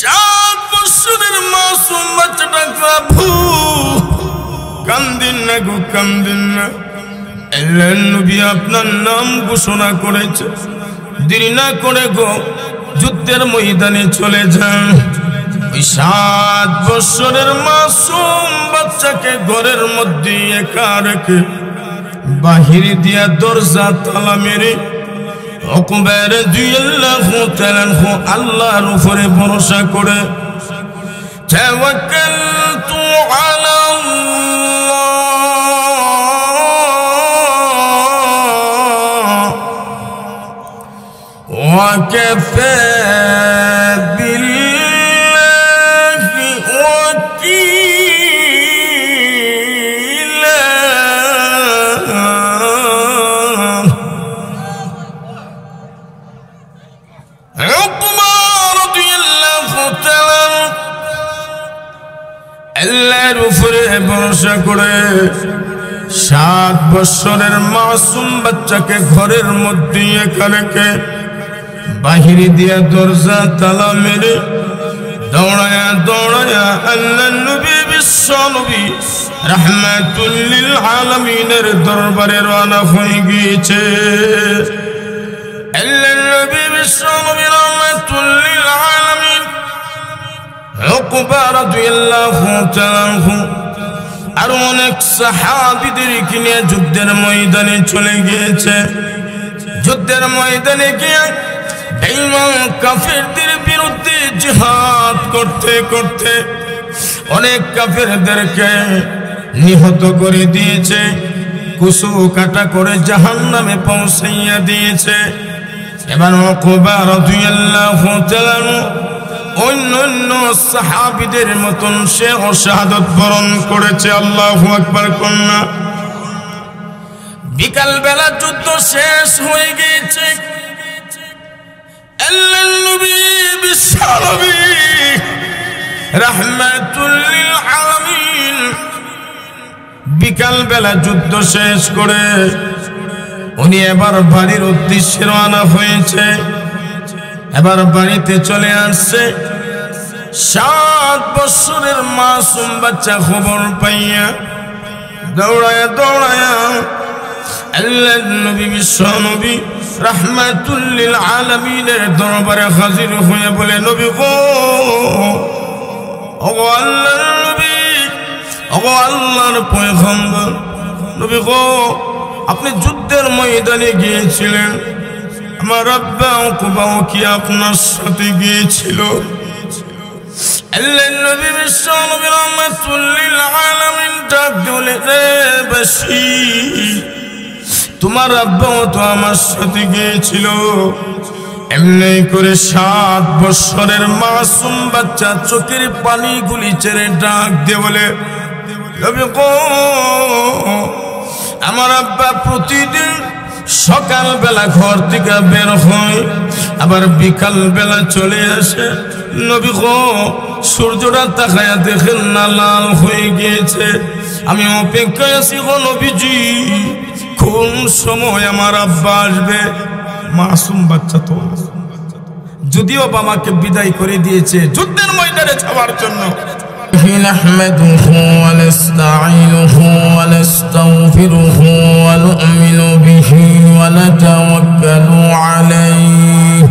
7 বছরের মাসুম বাচ্চাটা আব্বু কান্দিন না গো, কান্দিন না, আল্লাহর নবী আপনার নাম ঘোষণা করেছে, দেরি না করে গো যুদ্ধের ময়দানে চলে যান। ওই 7 বছরের মাসুম বাচ্চাকে ঘরের মধ্যে একা রেখে বাহির দিয়া দরজা তালা মেরে উকবা রাদিয়াল্লাহু তাআলা আল্লাহর উপরে ভরসা করে তাওয়াক্কালতু আলাল্লাহ ওয়া কাফা বিল্লাহি ওয়াকিলা। উকবা রাদিয়াল্লাহু তাআলা আল্লাহর উপরে ভরসা করে 7 বছরের মাসুম বাচ্চাকে ঘরের মধ্যে একা রেখে বাহিরে দিয়া দরজা তালা মেরে দৌড়ায়া দৌড়ায়া আল্লাহর নবী বিশ্ব নবী রাহমাতুল লিল আলামিনের দরবারে রওনা হয়ে গিয়েছে। আল্লাহর নবী বিশ্ব নবী রাহমাতুল লিল আলামিন উকবা রাদিয়াল্লাহু তাআলা আর অনেক সাহাবীদেরকে নিয়ে যুদ্ধের ময়দানে চলে গিয়েছে। যুদ্ধের ময়দানে গিয়ে বেঈমান কাফেরদের বিরুদ্ধে জিহাদ করতে করতে অনেক কাফেরদেরকে নিহত করে দিয়েছে, কুসু কাটা করে জাহান্নামে পৌঁছাইয়া দিয়েছে। এবার উকবা রাদিয়াল্লাহু তাআলা অন্যান্য সাহাবীদের মতন সে শাহাদাত বরণ করেছে। আল্লাহু আকবার কন্যা। বিকাল বেলা যুদ্ধ শেষ হয়ে গিয়েছে। আল্লাহর নবী বিশ্ব নবী রাহমাতুল লিল আলামিন বিকাল বেলা যুদ্ধ শেষ করে উনি এবার বাড়ির উদ্দেশ্যে রওনা হয়েছে। এবার বাড়িতে চলে আসছে। 7 বছরের মাসুম বাচ্চা খবর পাইয়া দৌড়ায়া দৌড়ায়া আল্লাহর নবী বিশ্ব নবী রাহমাতুল লিল আলামিনের দরবারে হাজির হয়ে বলে, নবী গো, ওগো আল্লাহর নবী, ওগো আল্লাহর পয়গম্বর, নবী গো, আপনি যুদ্ধের ময়দানে গিয়েছিলেন, আমার আব্বা উকবা কি আপনার সাথে গিয়েছিল? আল্লাহর নবী বিশ্ব নবী রাহমাতুল লিল আলামিন ডাক দিলে, রে বাসি, তোমার আব্বা তো আমার সাথে গিয়েছিল। এমনি করে 7 বছরের মাসুম বাচ্চা চোখের পানিগুলি ছেড়ে ডাক দিয়ে বলে, নবী গো, আমার আব্বা প্রতিদিন সকাল বেলা ঘর থেকে বের হয়, আবার বিকাল বেলা চলে আসে। নবী গো, সূর্যটা তাকায়া দেখেন না লাল হয়ে গিয়েছে, আমি অপেক্ষায় আছি গো নবীজি, কোন সময় আমার আব্বা আসবে? মাসুম বাচ্চা তো, যদিও বাবাকে বিদায় করে দিয়েছে যুদ্ধের ময়দানে যাওয়ার জন্য। نحمده ونستعينه ونستغفره ونؤمن به ونتوكل عليه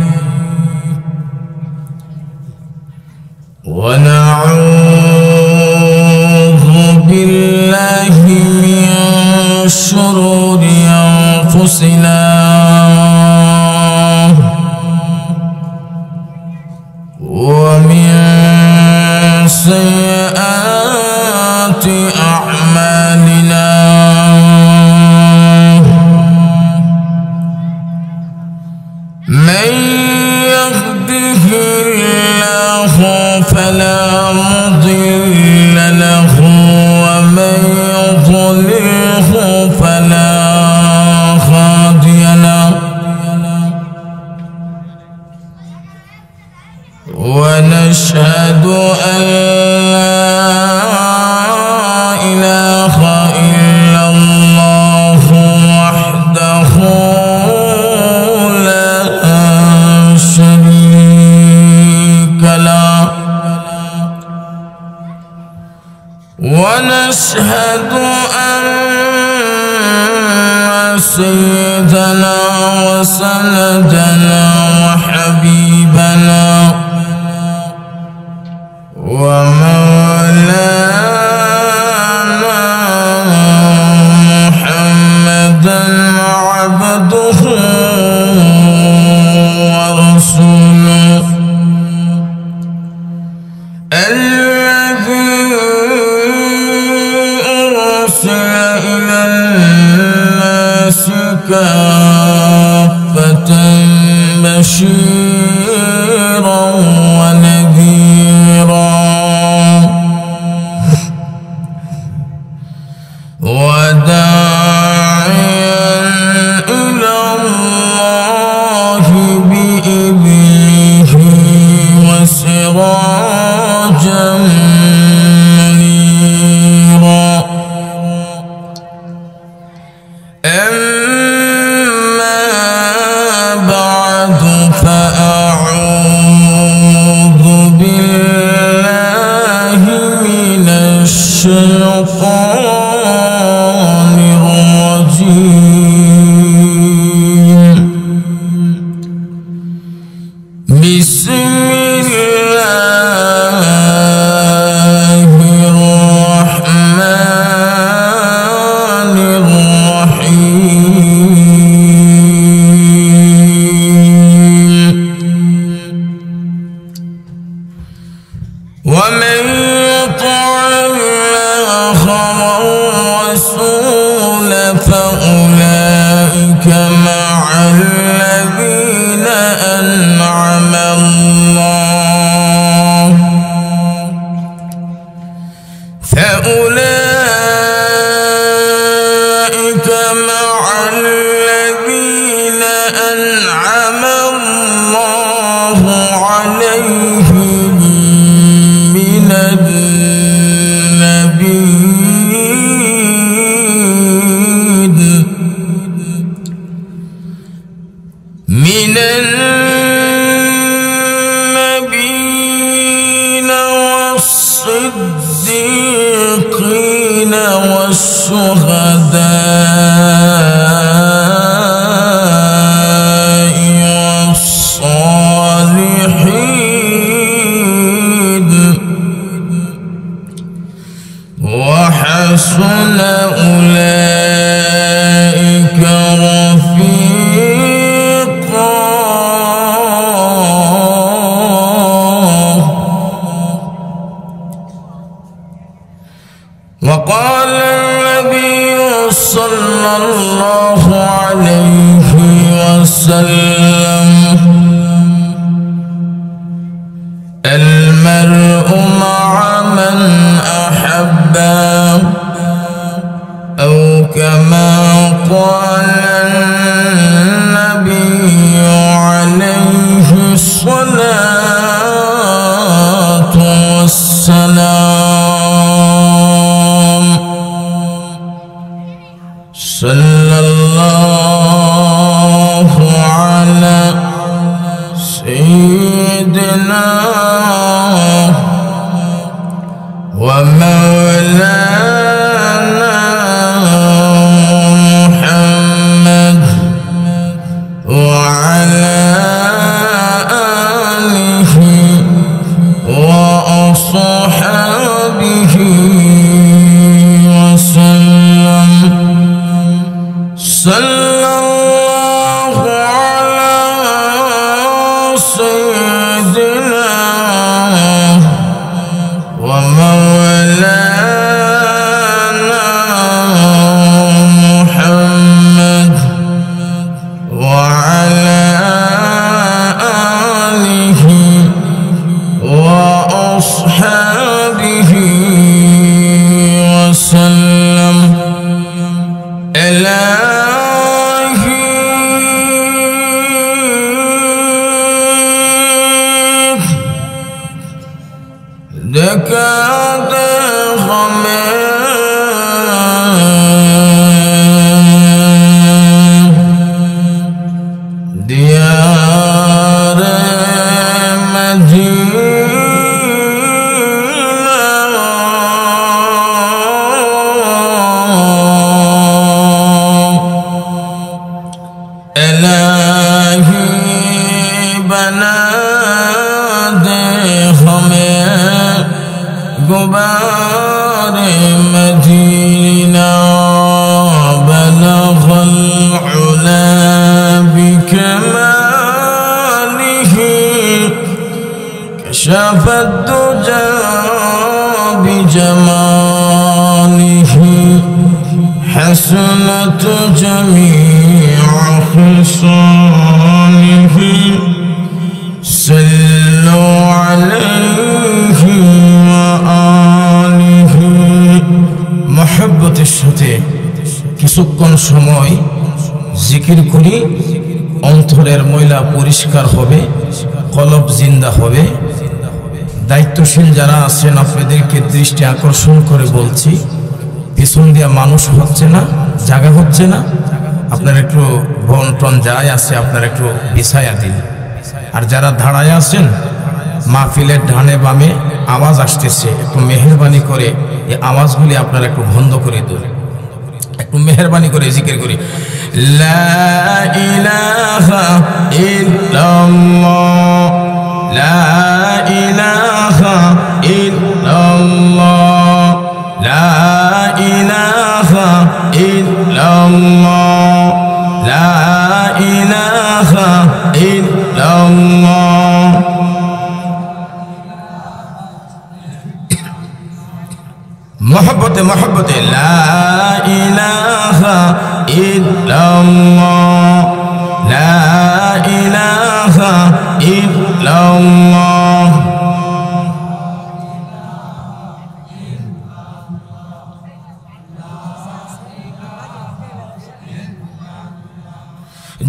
ونعوذ بالله من شرور أنفسنا ومن سيئات أعمالنا من يهده الله فلا مضل له ومن يضلله فلا هادي له ونشهد أن لا شريك له ونشهد أن سيدنا وسندنا وحبيبنا ومولانا محمدا عبده ورسوله الذي أرسل إلى الناس كافة بشيرا ونذيرا وداعيا إلى الله بإذنه وسراجا منيرا أما بعد فأعوذ بالله من الشيطان الرجيم بسم الله الرحمن الرحيم ومن يطع الله والرسول فأولئك مع الذين أنعم الله عليهم من النبيين والصديقين والشهداء والصالحين وحسن أولئك رفيقا وقال النبي صلى الله عليه وسلم المرء مع من أحب أو كما قال النبي عليه الصلاة والسلام صلى الله على سيدنا ومولانا محمد وعلى آله وأصحابه وسلم صلى الله على سيدنا ومولانا محمد وعلى آله وأصحابه وسلم دكات خمين ديار مدينة غبار مدينة بلغ العلا بكماله كشف الدجى بجماله حسنت جميع خصاله صلوا عليه وآله محبতের সাথে কিছুক্ষণ সময় জিকির করি অন্তরের ময়লা পরিষ্কার হবে কলব জিন্দা হবে দায়িত্বশীল যারা আছেন আপনাদেরকে দৃষ্টি আকর্ষণ করে বলছি পিছন দিয়া মানুষ হচ্ছে না জায়গা হচ্ছে না আপনার একটু বন্টন যায় আছে আপনার একটু বিছায়া দিন আর যারা দাঁড়ায় আছেন মাহফিলের ডানে বামে আওয়াজ আসতেছে একটু মেহেরবানি করে এই আওয়াজগুলি আপনারা একটু বন্ধ করে দিন একটু মেহেরবানি করে জিকির করি লা ইলাহা ইল্লাল্লাহ লা ইলাহা ইল্লাল্লাহ লা ইলাহা ইল্লাল্লাহ লা ইলাহা ইল্লাল্লাহ মোহব্বতে লা ইলাহা ইল্লাল্লাহ লা ইলাহা ইল্লাল্লাহ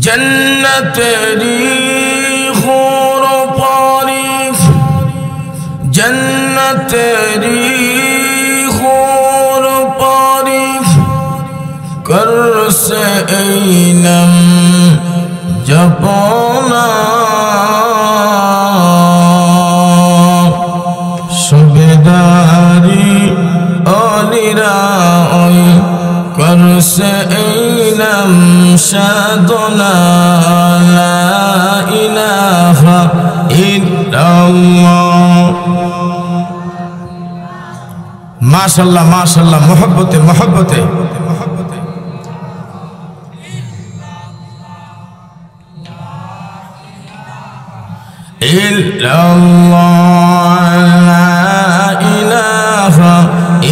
জন্নতেরি হুর পারিফ জন্নতেরি করছে এই নাম জপনা সুবেদারি অলিরা ওই করছে এই নাম সাধনা লা ইলাহা ইল্লাল্লাহ মাশাআল্লাহ মাশাআল্লাহ মোহব্বতে illallah la ilaha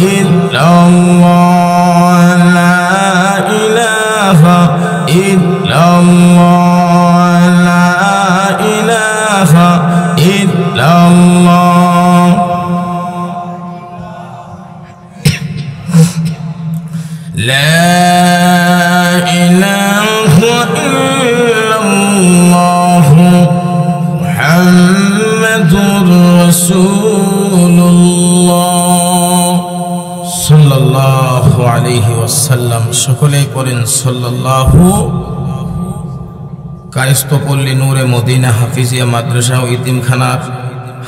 illallah la ilaha illallah la ilaha illallah la ilaha illallah মুহাম্মাদুর রাসূলুল্লাহ সাল্লাল্লাহু আলাইহি ওয়াসাল্লাম সকলেই পড়েন সাল্লাল্লাহু কায়স্থপল্লী নূরে মদিনা হাফিজিয়া মাদ্রাসা ও ইতিমখানার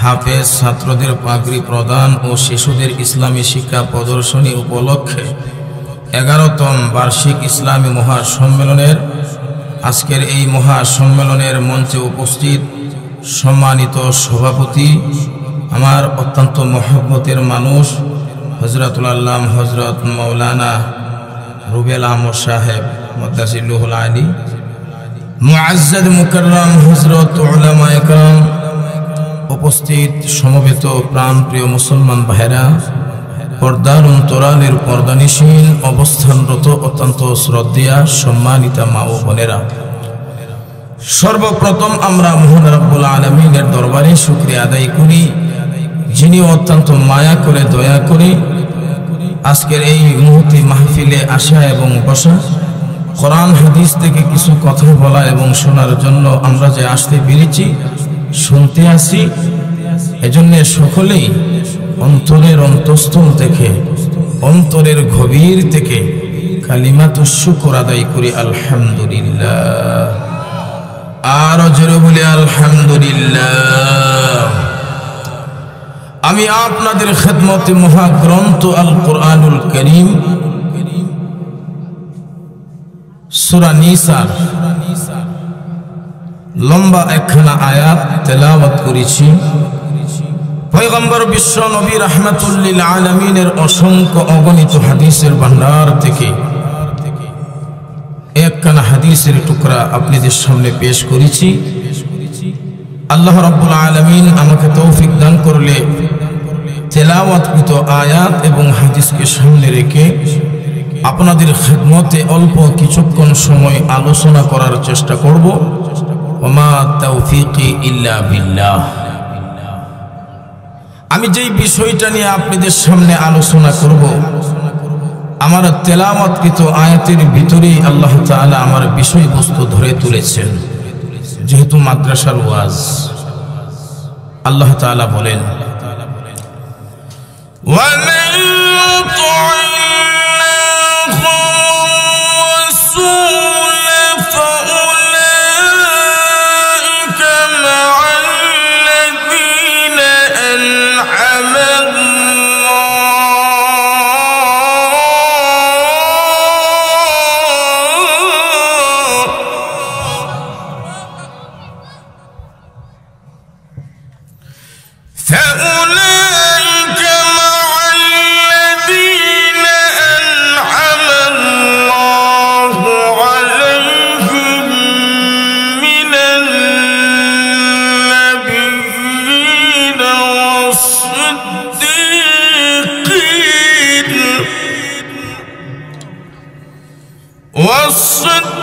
হাফেজ ছাত্রদের পাগড়ি প্রদান ও শিশুদের ইসলামী শিক্ষা প্রদর্শনী উপলক্ষে 11তম বার্ষিক ইসলামী মহাসম্মেলনের আজকের এই মহাসম্মেলনের মঞ্চে উপস্থিত সম্মানিত সভাপতি আমার অত্যন্ত মহব্বতের মানুষ হযরতুল আল্লাম হযরত মাওলানা রুবেল আহমদ সাহেব মুদাসিলুল আলী মুআজ্জাদ মুকাররম হযরত উলামায়ে কেরাম উপস্থিত সমবেত প্রাণপ্রিয় মুসলমান ভাইরা পর্দার অন্তরালের পর্দানিশীন অবস্থানরত অত্যন্ত শ্রদ্ধেয়া সম্মানিতা মা ও বোনেরা সর্বপ্রথম আমরা মহান রব্বুল আলামিনের দরবারে শুকরিয়া আদায় করি যিনি অত্যন্ত মায়া করে দয়া করে আজকের এই মুহূর্তে মাহফিলে আসা এবং বসা কোরআন হাদিস থেকে কিছু কথা বলা এবং শোনার জন্য আমরা যে আসতে পেরেছি শুনতে আসি এজন্য সকলেই অন্তরের অন্তঃস্থল থেকে অন্তরের গভীর থেকে কালিমাতুশ শুকর আদায় করি আলহামদুলিল্লাহ আর জোরে বলি আলহামদুলিল্লাহ আমি আপনাদের খেদমতে মহাগ্রন্থ আল কোরআনুল কারীম সূরা নিসার লম্বা একখানা আয়াত তেলাওয়াত করেছি পয়গম্বর বিশ্ব নবী রাহমাতুল লিল আলামিনের অসংখ্য অগণিত হাদিসের ভান্ডার থেকে একখানা হাদিসের টুকরা আপনাদের সামনে পেশ করেছি। আল্লাহ রাব্বুল আলামিন আমাকে তৌফিক দান করলে তেলাওয়াতকৃত আয়াত এবং হাদিসকে সামনে রেখে আপনাদের খিদমতে অল্প কিছুক্ষণ সময় আলোচনা করার চেষ্টা করব। ওমা তাওফীকি ইল্লা বিল্লাহ। আমি যেই বিষয়টা নিয়ে আপনাদের সামনে আলোচনা করব, আমার তেলাওয়াতকৃত আয়াতের ভিতরেই আল্লাহ তাআলা আমার বিষয়বস্তু ধরে তুলেছেন। যেহেতু মাদ্রাসার ওয়াজ, আল্লাহ তাআলা বলেন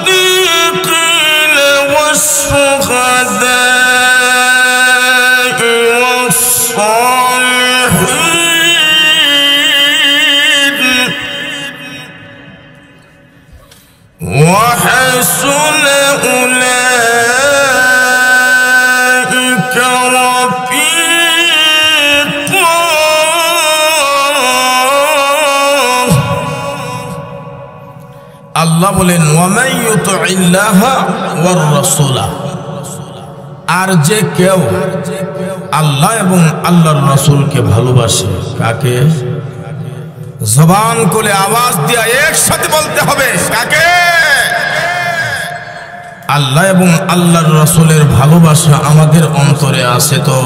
والصديقين والشهداء والصالحين وحسن أولئك رفيقا। আল্লাহ বলেন ওয়ামান ইউতিল্লাহা ওয়ার রাসূলা, আর যে কেউ আল্লাহ এবং আল্লাহর রাসূলকে ভালোবাসে। কাকে? জবান খুলে আওয়াজ দিয়ে একসাথে বলতে হবে, কাকে? আল্লাহ এবং আল্লাহর রাসূলের ভালোবাসা আমাদের অন্তরে আছে তো?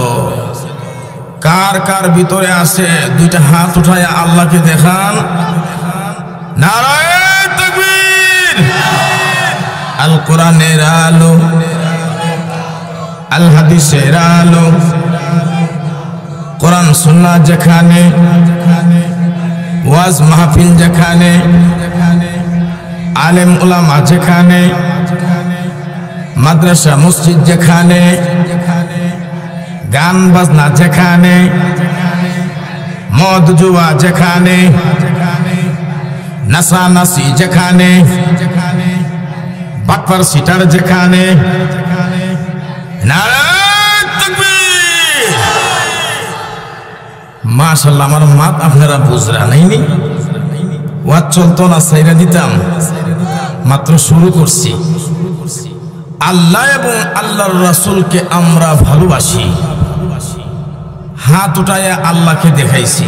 কার কার ভিতরে আছে? দুইটা হাত উঠায় আল্লাহকে দেখান। নারায়ে আল কোরআনের আলো, আল হাদিসের আলো, কোরআন সুন্নাহ যেখানে, ওয়াজ মাহফিল যেখানে, আলেম উলামা যেখানে, মাদ্রাসা মসজিদ যেখানে, গান বাজনা যেখানে, মদ জুয়া যেখানে, নাচানাচি যেখানে, বাটপার সিটার যেখানে, নারায়ে তাকবীর। মাশাআল্লাহ, আমার মাত আপনারা বুঝরা নাইনি। ওয়াজ চলতো না, সাইরা দিতাম, মাত্র শুরু করছি। আল্লাহ এবং আল্লাহর রাসূলকে আমরা ভালোবাসি। হাত উঠায়া আল্লাহকে দেখাইছি,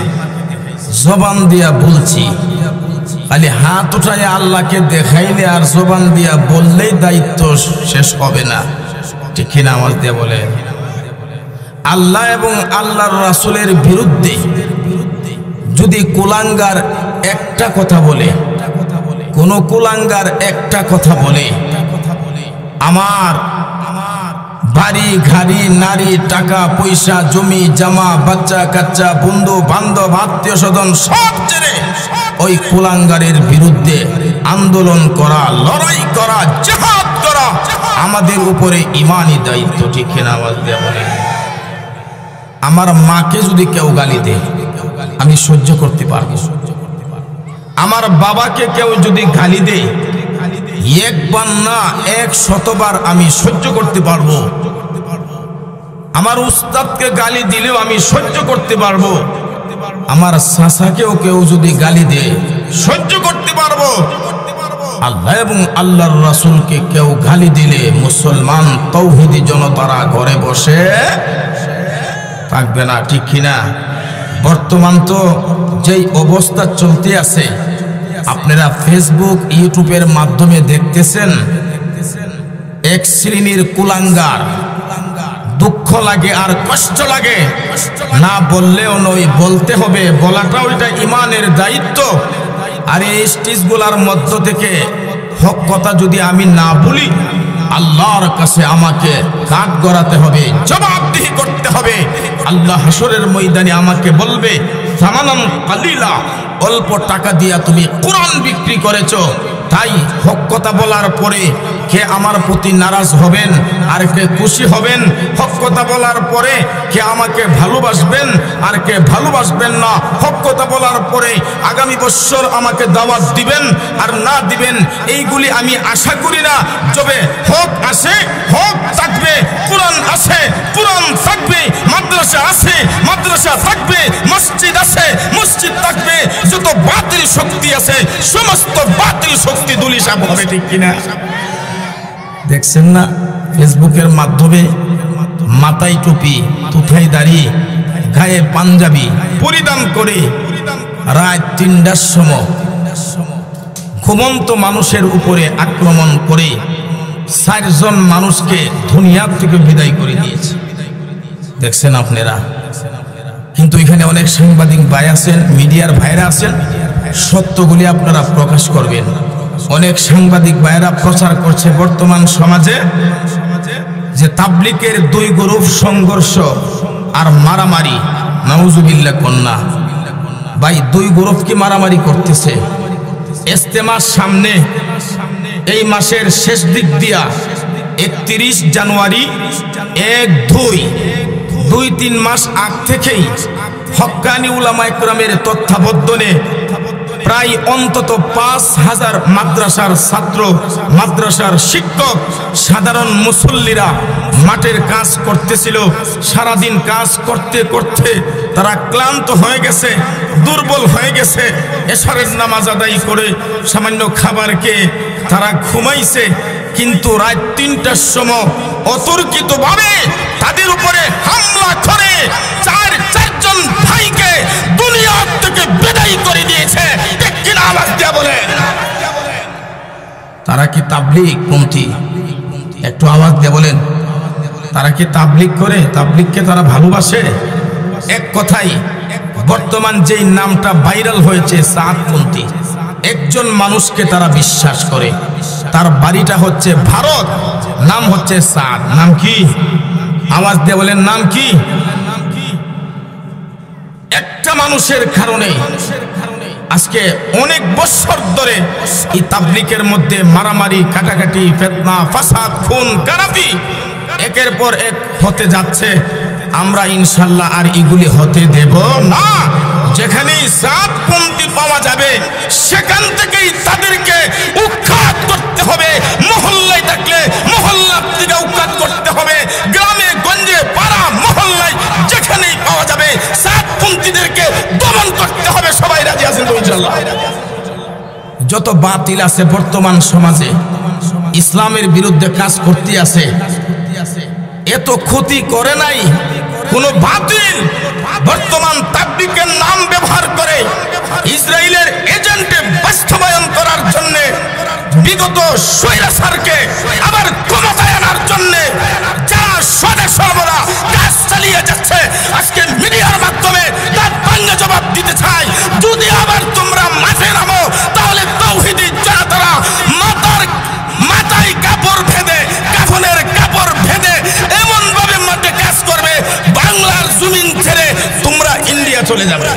জবান দিয়া বলছি। খালি হাত উঠায় আল্লাহকে দেখাইলে আর জবান দিয়া বললেই দায়িত্ব শেষ হবে না, ঠিক কিনা? আওয়াজ দিয়ে বলে। আল্লাহ এবং আল্লাহর রাসূলের বিরুদ্ধে যদি কুলাঙ্গার একটা কথা বলে, কোন কুলাঙ্গার একটা কথা বলে, আমার বাড়ি গাড়ি নারী টাকা পয়সা জমি জামা বাচ্চা কাচ্চা বন্ধু বান্ধব আত্মীয় স্বজন সব ছেড়ে ওই কুলাঙ্গারের বিরুদ্ধে আন্দোলন করা, লড়াই করা, জিহাদ করা আমাদের উপরে ঈমানি দায়িত্ব, ঠিক কিনা? আওয়াজ দিয়ে বলে। আমার মাকে যদি কেউ গালি দেয় আমি সহ্য করতে পারবো। আমার বাবাকে কেউ যদি গালি দেয় একবার না 100বার আমি সহ্য করতে পারবো। আমার উস্তাদকে গালি দিলেও আমি সহ্য করতে পারবো। আমার চাচাকেও কেউ যদি গালি দেয় সহ্য করতে পারবো। আল্লাহ এবং আল্লাহর রাসূলকে কেউ গালি দিলে মুসলমান তৌহিদি জনতারা ঘরে বসে থাকবে না, ঠিক কিনা? বর্তমান তো যেই অবস্থা চলতে আছে আপনারা ফেসবুক ইউটিউবের মাধ্যমে দেখতেছেন, এক শ্রেণীর কুলাঙ্গার দুঃখ লাগে আর কষ্ট লাগে, না বললেও নয়, বলতে হবে। বলাটাও এটা ইমানের দায়িত্ব। আর এই স্টেজগুলোর মধ্য থেকে হক কথা যদি আমি না বলি, আল্লাহর কাছে আমাকে কাঠ গড়াতে হবে, জবাবদিহি করতে হবে। আল্লাহ হাসরের ময়দানে আমাকে বলবে, সামানান কালিলা, অল্প টাকা দিয়া তুমি কোরআন বিক্রি করেছো। তাই হক কথা বলার পরে কে আমার প্রতি নারাজ হবেন আর কে খুশি হবেন, হক কথা বলার পরে কে আমাকে ভালোবাসবেন আর কে ভালোবাসবেন না, হক কথা বলার পরে আগামী বছর আমাকে দাওয়াত দিবেন আর না দিবেন, এইগুলি আমি আশা করি না। তবে হক আছে, হক থাকবে, কোরআন আছে, কোরআন থাকবে, মাদ্রাসা আছে, মাদ্রাসা থাকবে, মসজিদ আছে, মসজিদ থাকবে। যত বাতিল শক্তি আছে সমস্ত বাতিল শক্তি দুলিশাব হবে, ঠিক কিনা? দেখছেন না ফেসবুকের মাধ্যমে মাথায় টুপি, তুথায় দাড়ি, গায়ে পাঞ্জাবি পরিধান করে রাত ৩টার সময় ঘুমন্ত মানুষের উপরে আক্রমণ করে ৪ জন মানুষকে দুনিয়ার থেকে বিদায় করে দিয়েছে। দেখছেন আপনারা? কিন্তু এখানে অনেক সাংবাদিক ভাই আছেন, মিডিয়ার ভাইরা আছেন, সত্যগুলি আপনারা প্রকাশ করবেন। অনেক সাংবাদিক ভাইরা প্রচার করছে বর্তমান সমাজে যে তাবলিগের 2 গ্রুপ সংঘর্ষ আর মারামারি, নাউজুবিল্লাহ কন্যা। ভাই 2 গ্রুপ কি মারামারি করতেছে? ইজতেমার সামনে এই মাসের শেষ দিক দিয়া 31 জানুয়ারি 1-2-3 মাস আগ থেকেই হক্কানি উলামায়ে কেরামের তত্ত্বাবধানে প্রায় অন্তত 5000 মাদ্রাসার ছাত্র, মাদ্রাসার শিক্ষক, সাধারণ মুসল্লিরা মাঠের কাজ করতেছিল। সারাদিন কাজ করতে করতে তারা ক্লান্ত হয়ে গেছে, দুর্বল হয়ে গেছে। এশারের নামাজ আদায় করে সামান্য খাবার খেয়ে তারা ঘুমাইছে। কিন্তু রাত ৩টার সময় অতর্কিতভাবে তাদের উপরে হামলা করে 4 ভাইকে দুনিয়া থেকে বিদায় করে দিয়েছে। আওয়াজ দিয়া বলে, তারা কি তাবলীগ পন্থী? একটু আওয়াজ দিয়ে বলেন, তারা কি তাবলীগ করে? তাবলীগকে তারা ভালোবাসে? এক কথাই বর্তমান যেই নামটা ভাইরাল হয়েছে সাদপন্থী, একজন মানুষকে তারা বিশ্বাস করে, তার বাড়িটা হচ্ছে ভারত, নাম হচ্ছে সাদ। নাম কি? আওয়াজ দিয়ে বলেন, নাম কি? একটা মানুষের কারণে আজকে অনেক বছর ধরে এই তাবলীগের মধ্যে মারামারি, কাটাকাটি, ফিতনা, ফাসাদ, খুন, খারাপি একের পর এক হতে যাচ্ছে। আমরা ইনশাআল্লাহ আর এগুলি হতে দেব না। যেখানেই সাদপন্থী পাওয়া যাবে সেখান থেকেই তাদেরকে উৎখাত করতে হবে। মহল্লায় থাকলে মহল্লা থেকে উৎখাত করতে হবে। গ্রামে গঞ্জে পাড়া মহল্লায় যেখানেই পাওয়া যাবে সাদপন্থীদেরকে দমন করতে হবে। সবাই রাজি আছেন তো ইনশাআল্লাহ? যত বাতিল আছে বর্তমান সমাজে ইসলামের বিরুদ্ধে কাজ করতে আছে, এত ক্ষতি করে নাই কোন বাতিল। বর্তমান তাবলীগের নাম ব্যবহার করে ইসরায়েলের এজেন্টে বাস্তবায়ন করার জন্য বিগত স্বৈরাচারকে আবার ক্ষমতায় আনার জন্য যারা স্বদেশরা কাজ চালিয়ে যাচ্ছে, আজকে মিডিয়ার মাধ্যমে তার বাংলা জবাব দিতে চাই। যদি আবার তোমরা মাঠে নামো তাহলে তাওহীদি জানাতারা মাথায় কাপড় বেঁধে, কাফনের কাপড় বেঁধে এমন ভাবে মাঠে কাজ করবে, বাংলার জমিন ছেড়ে তোমরা ইন্ডিয়া চলে যাবে।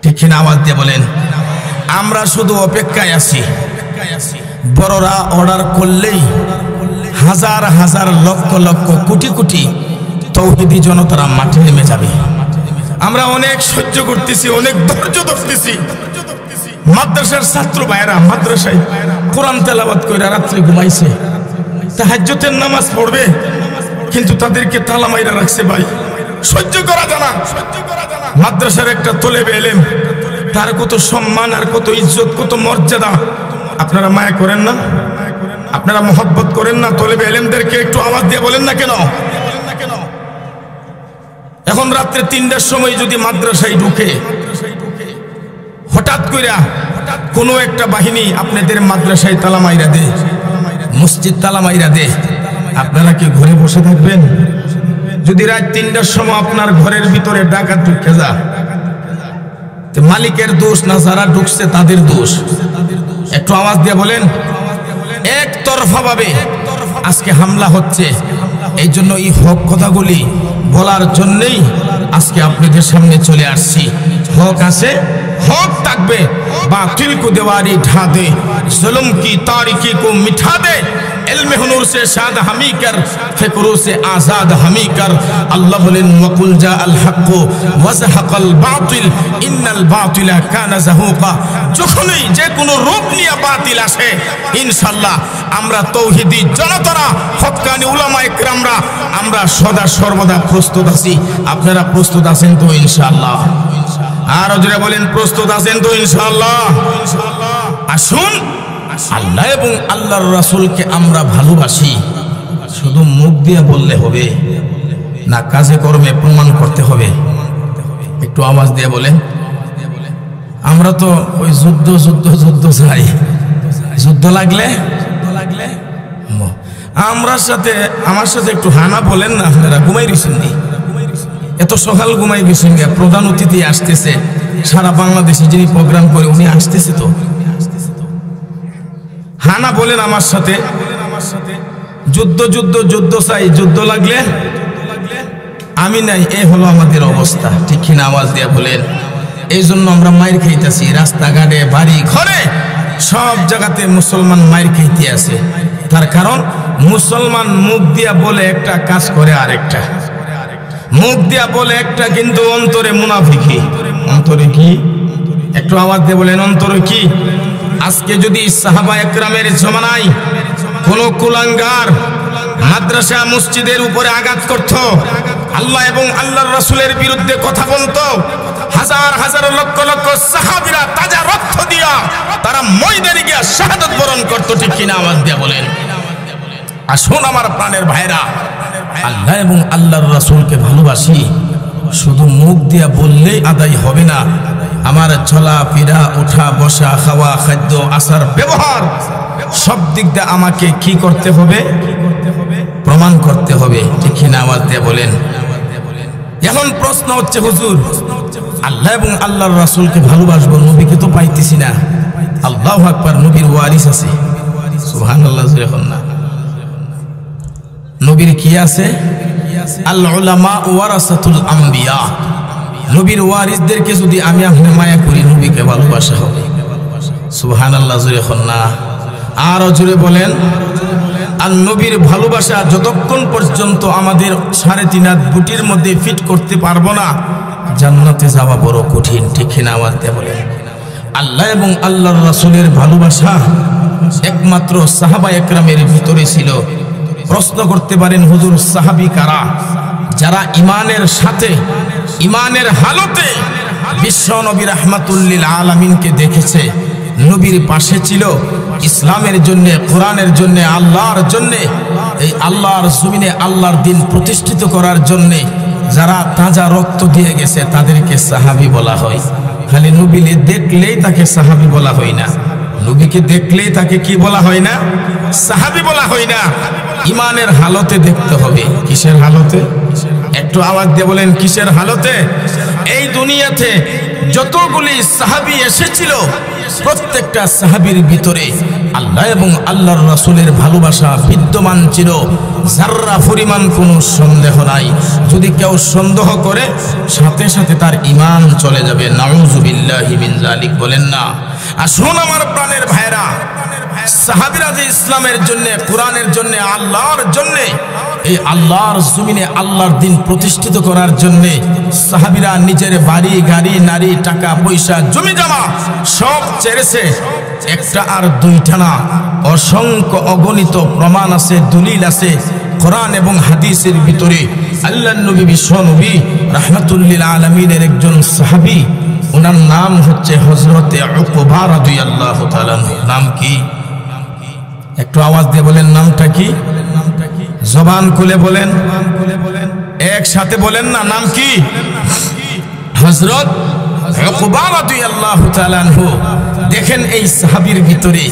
ঠিক কিনা? আওয়াজ দিয়ে বলেন। আমরা শুধু অপেক্ষায় আছি। বড়রা অর্ডার করলেই হাজার হাজার লক্ষ লক্ষ কোটি কোটি তাওহীদি জনতারা মাঠে নেমে যাবে। আমরা অনেক সহ্য করতেছি, অনেক ধৈর্য ধরতেছি। মাদ্রাসার ছাত্র ভাইরা মাদ্রাসায় কোরআন তেলাওয়াত করে রাত্রে ঘুমাইছে, তাহাজ্জুদের নামাজ পড়বে, কিন্তু তাদেরকে তালা মাইরা রাখছে। ভাই সহ্য করা যায় না। মাদ্রাসার একটা তলেবে এলেম, তার কত সম্মান আর কত ইজ্জত, কত মর্যাদা। আপনারা মায়া করেন না? আপনারা মহব্বত করেন না তলেবে এলেমদেরকে? একটু আওয়াজ দিয়ে বলেন না কেন? এখন রাত্রে ৩টার সময় যদি মাদ্রাসায় ঢুকে, হঠাৎ করে কোনো একটা বাহিনী আপনাদের মাদ্রাসায় তালা মাইরা দে, মসজিদ তালা মাইরা দে, আপনারা কি ঘরে বসে থাকবেন? যদি রাত 3টার সময় আপনার ঘরের ভিতরে ডাকাত ঢুকে যা, মালিকের দোষ না যারা ঢুকছে তাদের দোষ? একটু আওয়াজ দিয়ে বলেন। একতরফা ভাবে আজকে হামলা হচ্ছে, এই জন্য এই হক কথাগুলি বলার জন্যই আজকে আপনাদের সামনে চলে আসছি। হক আছে, হক থাকবে। बातिल को दीवारी ढा दे, जुल्म की तारीकी को मिटा दे, इल्म हुनूर से शाद हमी कर, फिक्रों से आजाद हमी कर। अल्लाह बोलेन वकुल जा अल हक़ वज़हक़ल बातिल इन्नल बातिला काना ज़हूक़ा। যখনই যে কোনো রূপ নিয়ে বাতিল আসে, ইনশাআল্লাহ আমরা তৌহিদি জনতারা, হক্কানি উলামায়ে কেরামরা আমরা সদা সর্বদা প্রস্তুত আছি। আপনারা প্রস্তুত আছেন তো ইনশাআল্লাহ? আর জোরে বলেন, প্রস্তুত আছেন তো ইনশাআল্লাহ? আসুন, আল্লাহ এবং আল্লাহর রাসূলকে আমরা ভালোবাসি। শুধু মুখ দিয়ে বললে হবে না, কাজে কর্মে প্রমাণ করতে হবে। একটু আওয়াজ দিয়ে বলেন। আমরা তো ওই যুদ্ধ যুদ্ধ যুদ্ধ চাই, যুদ্ধ লাগলে আমার সাথে একটু হানা বলেন না। আপনারা ঘুমাই রয়েছেন নি? এত সকাল ঘুমাই গেছেন? প্রধান অতিথি আসতেছে, সারা বাংলাদেশে যিনি প্রোগ্রাম করে উনি আসতেছে, তো হানা বলেন আমার সাথে। যুদ্ধ যুদ্ধ যুদ্ধ চাই, যুদ্ধ লাগলে আমি নাই, এ হলো আমাদের অবস্থা। ঠিক কিনা? আওয়াজ দিয়ে বলেন। এই জন্য আমরা মায়ের খাইতেছি, রাস্তাঘাটে বাড়ি ঘরে সব জায়গাতে মুসলমান মায়ের খাইতে আছে। তার কারণ মুসলমান মুখ দিয়া বলে একটা, কাজ করে আরেকটা। মুখ দিয়া বলে একটা, কিন্তু অন্তরে মুনাফিকি। অন্তরে কি? একটু আওয়াজ দিয়ে বলেন, অন্তরে কি? আজকে যদি সাহাবা একরামের জমানায় কোন কুলাঙ্গার মাদ্রাসা মসজিদের উপরে আঘাত করত, আল্লাহ এবং আল্লাহর রাসূলের বিরুদ্ধে কথা বলতো, হাজার হাজার লক্ষ লক্ষ সাহাবীরা তাজা রক্ত দিয়া তারা ময়দানে গিয়ে শাহাদাত বরণ করত। ঠিক কিনা? আওয়াজ দিয়ে বলেন। আসুন আমার প্রাণের ভাইরা, আল্লাহ এবং আল্লাহর রাসূলকে ভালোবাসি। শুধু মুখ দিয়া বললেই আদায় হবে না। আমার চলা ফেরা, ওঠা বসা, খাওয়া, খাদ্য, আচার ব্যবহার সব দিক দিয়ে আমাকে কি করতে হবে? প্রমাণ করতে হবে। ঠিক কিনা? আওয়াজ দিয়ে বলেন। এখন প্রশ্ন হচ্ছে, হুজুর আল্লাহ এবং আল্লাহর রাসূলকে ভালোবাসবো, নবীকে তো পাইতেছি না। আল্লাহু আকবার। নবীর ওয়ারিস আছে, সুবহানাল্লাহ। এখন না, নবীর কি আছে? আল উলামা ওয়ারাসাতুল আম্বিয়া। নবীর ওয়ারিসদেরকে যদি আমি আপনি মায়া করি, নবীকে ভালোবাসা হবে। সুবহানাল্লাহ। জোরে এখন না, আরো জোরে বলেন। আর নবীর ভালোবাসা যতক্ষণ পর্যন্ত আমাদের 3.5 হাত বুটির মধ্যে ফিট করতে পারবো না, জান্নাতে যাওয়া বড় কঠিন। ঠিক কিনা? আওয়াজ দিয়ে বলেন। আল্লাহ এবং আল্লাহর রাসূলের ভালোবাসা একমাত্র সাহাবা একরামের ভিতরে ছিল। প্রশ্ন করতে পারেন, হুজুর সাহাবী কারা? যারা ইমানের সাথে, ইমানের হালতে বিশ্ব নবী রাহমাতুল লিল আলামিনকে দেখেছে, নবীর পাশে ছিল, ইসলামের জন্য, কোরআনের জন্য, আল্লাহর জন্য, এই আল্লাহর জমিনে আল্লাহর দিন প্রতিষ্ঠিত করার জন্য যারা তাজা রক্ত দিয়ে গেছে তাদেরকে সাহাবী বলা হয়। খালি নবীকে দেখলেই তাকে সাহাবী বলা হয় না। নবীকে দেখলেই তাকে কি বলা হয় না? সাহাবী বলা হয় না। ইমানের হালতে দেখতে হবে। কিসের হালতে? একটু আওয়াজ দিয়ে বলেন, কিসের হালতে? এই দুনিয়াতে যতগুলি সাহাবী এসেছিল, প্রত্যেকটা সাহাবীর ভিতরে আল্লাহ এবং আল্লাহর রাসূলের ভালোবাসা বিদ্যমান ছিল, যাররা পরিমাণ কোনো সন্দেহ নাই। যদি কেউ সন্দেহ করে, সাথে সাথে তার ঈমান চলে যাবে। নাউযুবিল্লাহি মিন যালিক। বলেন না? আসুন আমার প্রাণের ভাইরা, সাহাবীরা যে ইসলামের জন্য, কোরআনের জন্য, আল্লাহর জন্য, এই আল্লাহর জমিনে আল্লাহর দিন প্রতিষ্ঠিত করার জন্য সাহাবীরা নিজের বাড়ি গাড়ি, নারী, টাকা পয়সা, জমি জমা সব ছেড়েছে। একটা আর দুইটা না, অসংখ্য অগণিত প্রমাণ আছে, দলিল আছে কোরআন এবং হাদিসের ভিতরে। আল্লাহর নবী, বিশ্ব নবী রাহমাতুল লিল আলামিনের একজন সাহাবী, ওনার নাম হচ্ছে হযরতে উকবা রাদিয়াল্লাহু তাআলা। নাম কি? একটু আওয়াজ দিয়ে বলেন, নামটা কি? জবান খুলে বলেন, একসাথে বলেন না, নাম কি? হযরত উকবা রাদিয়াল্লাহু তাআলা। দেখেন এই সাহাবীর ভিতরে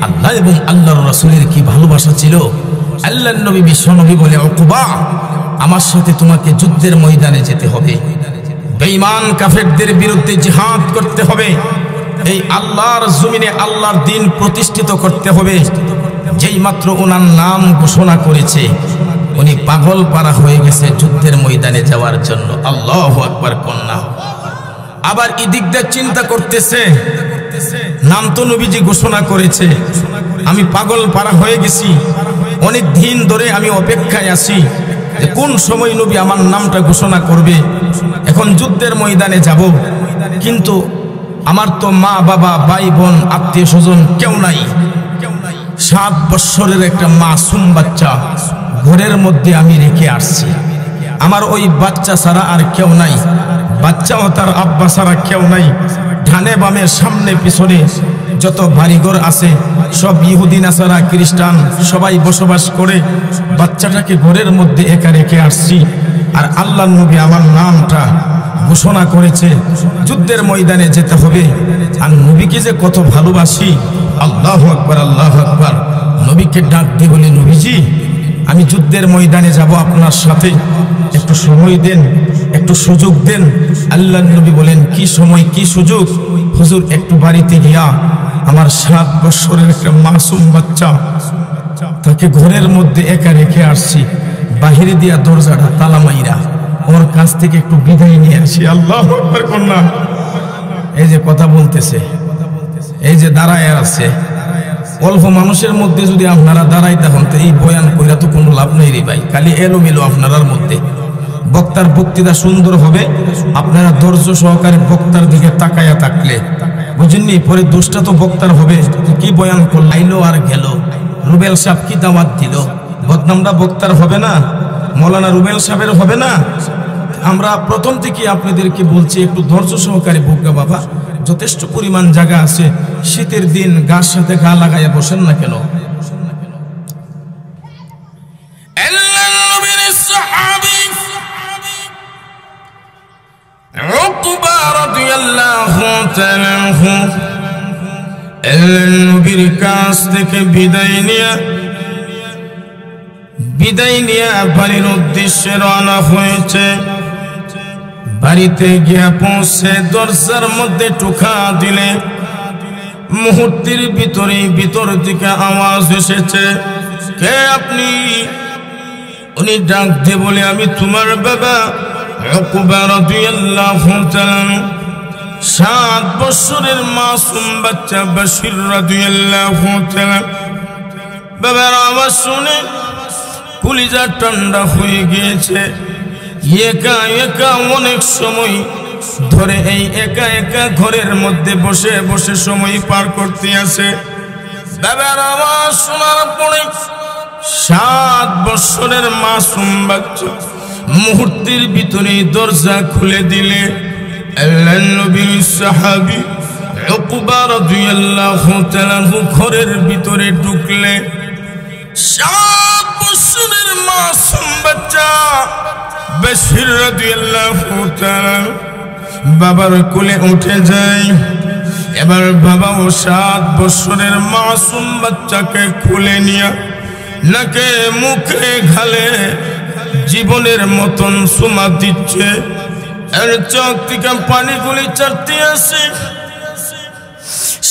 আল্লাহ এবং আল্লাহর রাসূলের কি ভালোবাসা ছিল। আল্লাহর নবী বিশ্বনবী বলে, উকবা আমার সাথে তোমাকে যুদ্ধের ময়দানে যেতে হবে, বেঈমান কাফেরদের বিরুদ্ধে জিহাদ করতে হবে, এই আল্লাহর জমিনে আল্লাহর দ্বীন প্রতিষ্ঠিত করতে হবে। যেই মাত্র ওনার নাম ঘোষণা করেছে উনি পাগল পারা হয়ে গেছে যুদ্ধের ময়দানে যাওয়ার জন্য। আল্লাহু আকবার কন্যা। আবার এদিক দিয়ে চিন্তা করতেছে, নাম তো নবীজি ঘোষণা করেছে, আমি পাগল পারা হয়ে গেছি, অনেক দিন ধরে আমি অপেক্ষায় আছি যে কোন সময় নবী আমার নামটা ঘোষণা করবে, এখন যুদ্ধের ময়দানে যাব, কিন্তু আমার তো মা বাবা ভাই বোন আত্মীয় স্বজন কেউ নাই। 7 বছরের একটা মাসুম বাচ্চা ঘরের মধ্যে আমি রেখে আসছি, আমার ওই বাচ্চা ছাড়া আর কেউ নাই, বাচ্চাও তার আব্বা ছাড়া কেউ নাই। ডানে বামে সামনে পিছনে যত বাড়িঘর আছে সব ইহুদি নাসারা খ্রিস্টান সবাই বসবাস করে, বাচ্চাটাকে ঘরের মধ্যে একা রেখে আসছি। আর আল্লাহর নবী আমার নামটা ঘোষণা করেছে যুদ্ধের ময়দানে যেতে হবে। আর নবীকে যে কত ভালোবাসি, আল্লাহু আকবার আল্লাহু আকবার। নবীকে ডাক দিয়ে বলি, নবীজি আমি যুদ্ধের ময়দানে যাব আপনার সাথে, একটু সময় দেন, একটু সুযোগ দেন। আল্লাহর নবী বলেন, কি সময় কি সুযোগ? হুজুর একটু বাড়িতে গিয়া আমার 7 বছরের একটা মাসুম বাচ্চা, তাকে ঘরের মধ্যে একা রেখে আসছি, বাহিরে দিয়া দরজাটা তালা মাইরা ওর কাছ থেকে একটু বিদায় নিয়ে আসি। আল্লাহু আকবার কন্যা। এই যে কথা বলতেছে, এই যে দাঁড়ায় আছে, অল্প মানুষের মধ্যে যদি আপনারা দাঁড়াইতে হন তো এই বয়ান কইরা তো কোনো লাভ নেই রে ভাই, খালি এলোমেলো আপনার মধ্যে। বক্তার বক্তৃতা সুন্দর হবে, আপনারা ধৈর্য সহকারে বক্তার দিকে তাকায়া থাকলে বুঝেননি, পরে দোষটা তো বক্তার হবে, কি বয়ান করল, আইলো আর গেল, রুবেল সাহেব কি দাওয়াত দিল, বদনামটা বক্তার হবে না, মৌলানা রুবেল সাহেবের হবে না। আমরা প্রথম থেকে আপনাদেরকে বলছি একটু ধৈর্য সহকারে বকগা বাবা, যথেষ্ট পরিমাণ জায়গা আছে, শীতের দিন গাছ সাথে গা লাগাইয়া বসেন না কেন। নবীর কাছ থেকে বিদায় নিয়ে বাড়ির উদ্দেশ্যে রওনা হয়েছে। বাড়িতে গিয়া পৌঁছে দরজার মধ্যে টোকা দিলে মুহূর্তের ভিতর থেকে আওয়াজ এসেছে, কে আপনি? উনি ডাক দিয়ে বলে, আমি তোমার বাবা উকবা রাদিয়াল্লাহু তাআলা। 7 বছরের মাসুম বাচ্চা বশির রাদিয়াল্লাহু তাআলা। বাবার আওয়াজ শুনে কলিজা ঠান্ডা হয়ে গিয়েছে। একা একা অনেক সময় ধরে এই একা একা ঘরের মধ্যে বসে বসে সময় পার করতে আছে। বাবার আওয়াজ শোনার পরে 7 বছরের মাসুম বাচ্চা মুহূর্তের ভিতরে দরজা খুলে দিলে আল্লাহর নবীর সাহাবী উকবা রাদিয়াল্লাহু তাআলা ঘরের ভিতরে ঢুকলে 7 বছরের মাসুম বাচ্চা বশির রাদিয়াল্লাহু তাআলা বাবার কোলে উঠে যায়। এবার বাবাও 7 বছরের মাসুম বাচ্চাকে কোলে নিয়ে নাকে মুখে ঘালে জীবনের মতন সুমা দিচ্ছে। এর চোখ থেকে পানিগুলি চারতে আসে।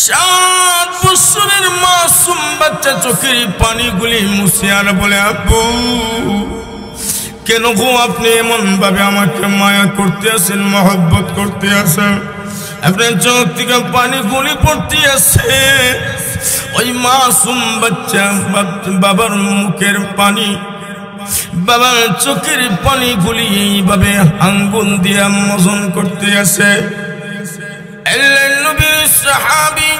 7 বছরের মাসুম বাচ্চা চোখের পানিগুলি মুছে আর বলে, আব্বু কেন গো আপনি এমন ভাবে আমাকে মায়া করতে আছেন, মহব্বত করতে আছেন? আপনার চোখ থেকে পানিগুলি পড়তে আছে। ওই মাসুম বাচ্চা বাবার মুখের পানি, বাবার চোখের পানিগুলি এইভাবে আঙ্গুল দিয়ে মোজন করতে আছে। আল্লাহর নবীর সাহাবী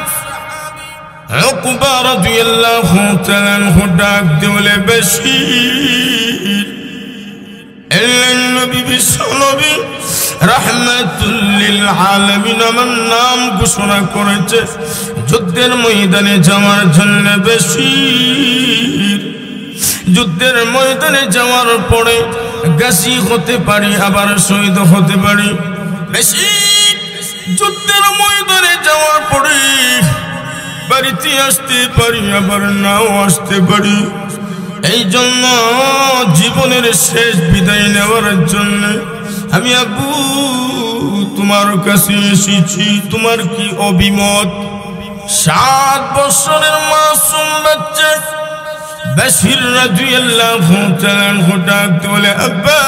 উকবা রাদিয়াল্লাহু তাআলা ডাক দিলে, বশির। আল্লাহর নবী বিশ্বনবী রাহমাতুল লিল আলামিন আমার নাম ঘোষণা করেছে যুদ্ধের ময়দানে যাওয়ার জন্য। বশির, যুদ্ধের ময়দানে যাওয়ার পরে গাজী হতে পারি, আবার শহীদ হতে পারি। বশির, যুদ্ধের ময়দানে যাওয়ার পরে বাড়িতে আসতে পারি, আবার নাও আসতে পারি। এই জন্য জীবনের শেষ বিদায় নেওয়ার জন্য আমি আব্বু তোমার কাছে এসেছি। তোমার কি অভিমত? 7 বছরের মাসুম বাচ্চা বাশির রাদিয়াল্লাহু তাআলা ডাকতে বলে, আব্বা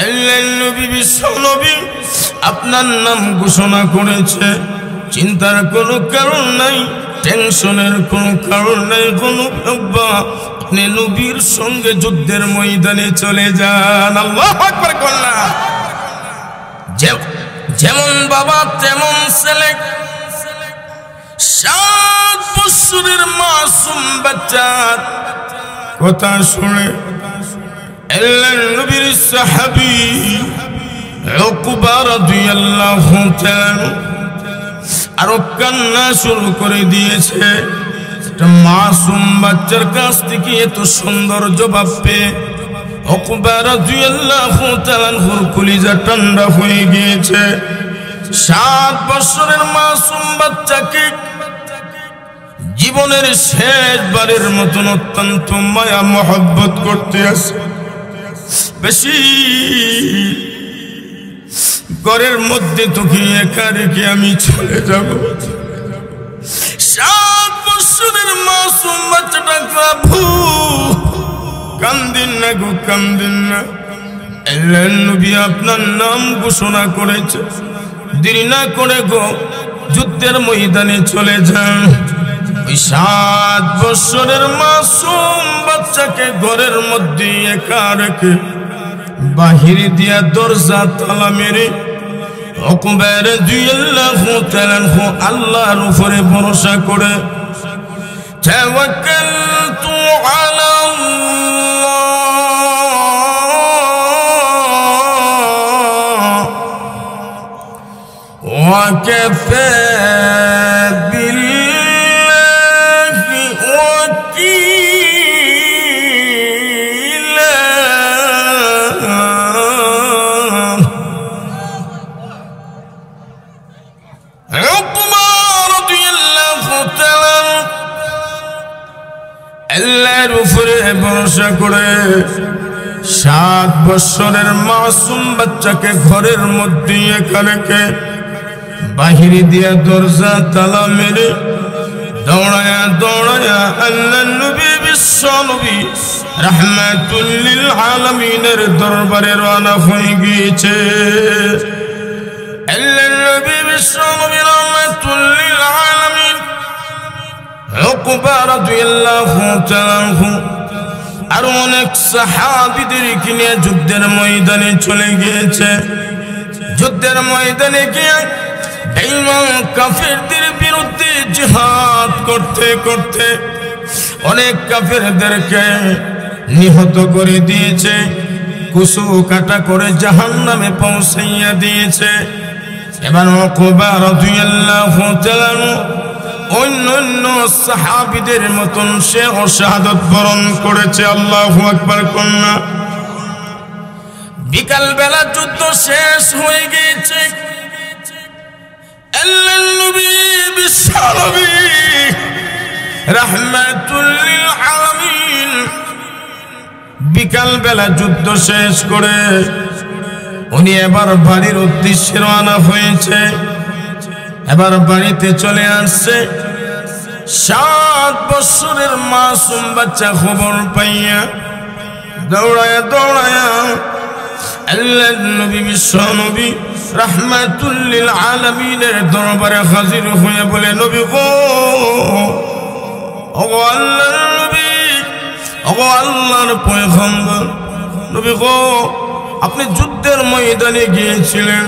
আল্লাহর নবী বিশ্বনবী আপনার নাম ঘোষণা করেছে, চিন্তার কোনো কারণ নাই, টেনশনের কোনো কারণ নাই। কোনো আব্বা আপনি নবীর সঙ্গে যুদ্ধের ময়দানে চলে যান। আল্লাহু আকবার কন্যা। যেমন বাবা তেমন ছেলে। 7 বছরের মাসুম বাচ্চা কথা শুনে আল্লাহর নবীর সাহাবী উকবা রাদিয়াল্লাহু তাআলা আরো কান্না শুরু করে দিয়েছে। একটা মাসুম বাচ্চার কাছ থেকে এত সুন্দর জবাব পেয়ে উকবা রাদিয়াল্লাহু তাআলার কলিজা ঠান্ডা হয়ে গিয়েছে। 7 বছরের মাসুম বাচ্চাকে জীবনের শেষবারের মতন অত্যন্ত মায়া মহব্বত করতে আসে। বেশি ঘরের মধ্যে তোকে একা রেখে আমি চলে যাব। 7 বছরের মাসুম বাচ্চাটা প্রভু কান্দিন না গো, কান্দিন না। আল্লাহর নবী আপনার নাম ঘোষণা করেছে, দেরি না করে গো যুদ্ধের ময়দানে চলে যান। ওই 7 বছরের মাসুম বাচ্চাকে ঘরের মধ্যে একা রেখে বাহির দিয়া দরজা তালা মেরে উকবা রাদিয়াল্লাহু তাআলা আল্লাহর উপরে ভরসা করে তাওয়াক্কালতু আলাল্লাহ ওয়া কাফা বিল্লাহি ওয়াকিলা। আল্লাহর উপরে ভরসা করে 7 বছরের মাসুম বাচ্চাকে ঘরের মধ্যে একা রেখে বাহিরে দিয়া দরজা তালা মেরে দৌড়ায়া দৌড়ায়া আল্লাহর নবী বিশ্বনবী রাহমাতুল লিল আলামিনের দরবারে রওনা হয়ে গিয়েছে। আল্লাহর নবী বিশ্বনবী রাহমাতুল লিল আলামিন উকবা রাদিয়াল্লাহু তাআলা আর অনেক সাহাবীদেরকে নিয়ে যুদ্ধের ময়দানে চলে গিয়েছে। যুদ্ধের ময়দানে গিয়ে বেঈমান কাফেরদের বিরুদ্ধে জিহাদ করতে করতে অনেক কাফেরদেরকে নিহত করে দিয়েছে, কুসু কাটা করে জাহান্নামে পৌঁছাইয়া দিয়েছে। এবার উকবা রাদিয়াল্লাহু তাআলা অন্যান্য সাহাবীদের মতন সে শাহাদাত বরণ করেছে। আল্লাহু আকবার কন্যা। বিকাল বেলা যুদ্ধ শেষ হয়ে গিয়েছে। আল্লাহর নবী বিশ্বনবী রাহমাতুল লিল আলামিন বিকাল বেলা যুদ্ধ শেষ করে উনি এবার বাড়ির উদ্দেশ্যে রওনা হয়েছে। এবার বাড়িতে চলে আসছে। 7 বছরের মাসুম বাচ্চা খবর পাইয়া দৌড়ায়া দৌড়ায়া আল্লাহর নবী বিশ্বনবী রাহমাতুল লিল আলামিনের দরবারে হাজির হয়ে বলে, নবী গো, ওগো আল্লাহর নবী, ওগো আল্লাহর পয়গম্বর, নবী গো, আপনি যুদ্ধের ময়দানে গিয়েছিলেন,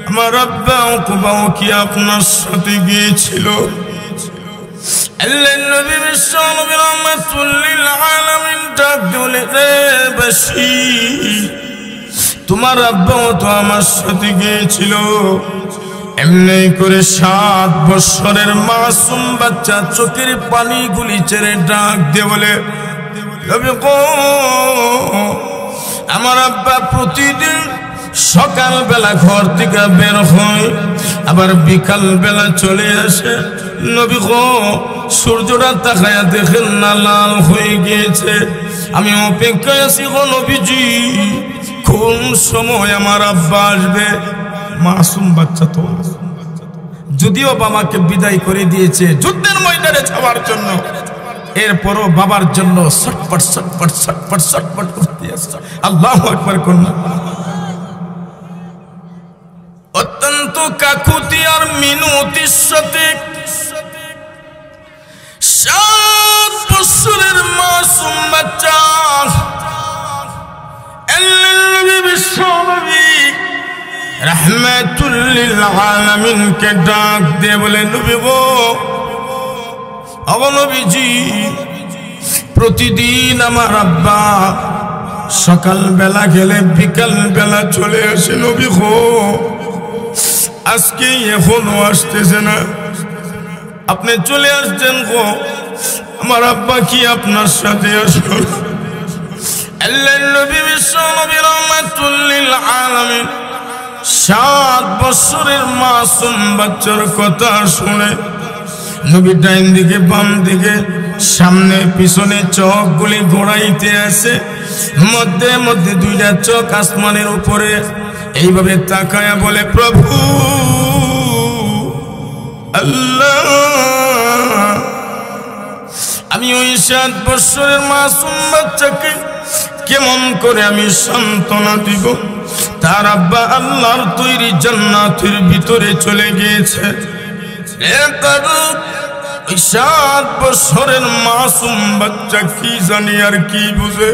আমার আব্বা উকবাও কি আপনার সাথে গিয়েছিল? আল্লাহর নবী বিশ্বনবী রাহমাতুল লিল আলামিন ডাক দিলে, রে বাশি, তোমার আব্বাও তো আমার সাথে গিয়েছিল। এমনি করে 7 বছরের মাসুম বাচ্চা চোখের পানিগুলি ছেড়ে ডাক দিয়ে বলে, নবী গো, আমার আব্বা প্রতিদিন সকাল বেলা ঘর থেকে বের হয়, আবার বিকাল বেলা চলে আসে। নবী গো, সূর্যটা তাকায়া দেখেন না লাল হয়ে গিয়েছে। আমি অপেক্ষায় আছি গো নবীজি, কোন সময় আমার আব্বা আসবে। মাসুম বাচ্চা তো, যদিও বাবাকে বিদায় করে দিয়েছে যুদ্ধের ময়দানে যাওয়ার জন্য, এরপরও বাবার জন্য ছটফট ছটফট ছটফট ছটফট করতে আসছে। আল্লাহু আকবার কন্যা। অত্যন্ত কাকুতি আর মিনতির সাথে 7 বছরের মাসুম বাচ্চা রাহমাতুল লিল আলামিন কে ডাক দিয়ে বলে, নবী গো, ও নবীজি, প্রতিদিন আমার আব্বা সকাল বেলা গেলে বিকাল বেলা চলে আসে নবী গো, আজকে এখনো আসতেছে না। আপনি চলে আসছেন গো, আমার আব্বা কি আপনার সাথে আসল? আল্লাহর নবী বিশ্ব নবী রাহমাতুল লিল আলামিন 7 বছরের মাসুম বাচ্চার কথা শুনে নবী ডাইন দিকে বাম দিকে সামনে পিছনে চোখগুলি ঘোরাইতে আছে, মধ্যে মধ্যে 2টা চোখ আসমানের উপরে এইভাবে তাকায়া বলে, প্রভু আল্লাহ, আমি ওই 7 বছরের মাসুম বাচ্চাকে কেমন করে আমি সান্ত্বনা দিব? তার আব্বা আল্লাহর তৈরি জান্নাতের ভিতরে চলে গিয়েছে। ওই 7 বছরের মাসুম বাচ্চা কি জানি আর কি বুঝে,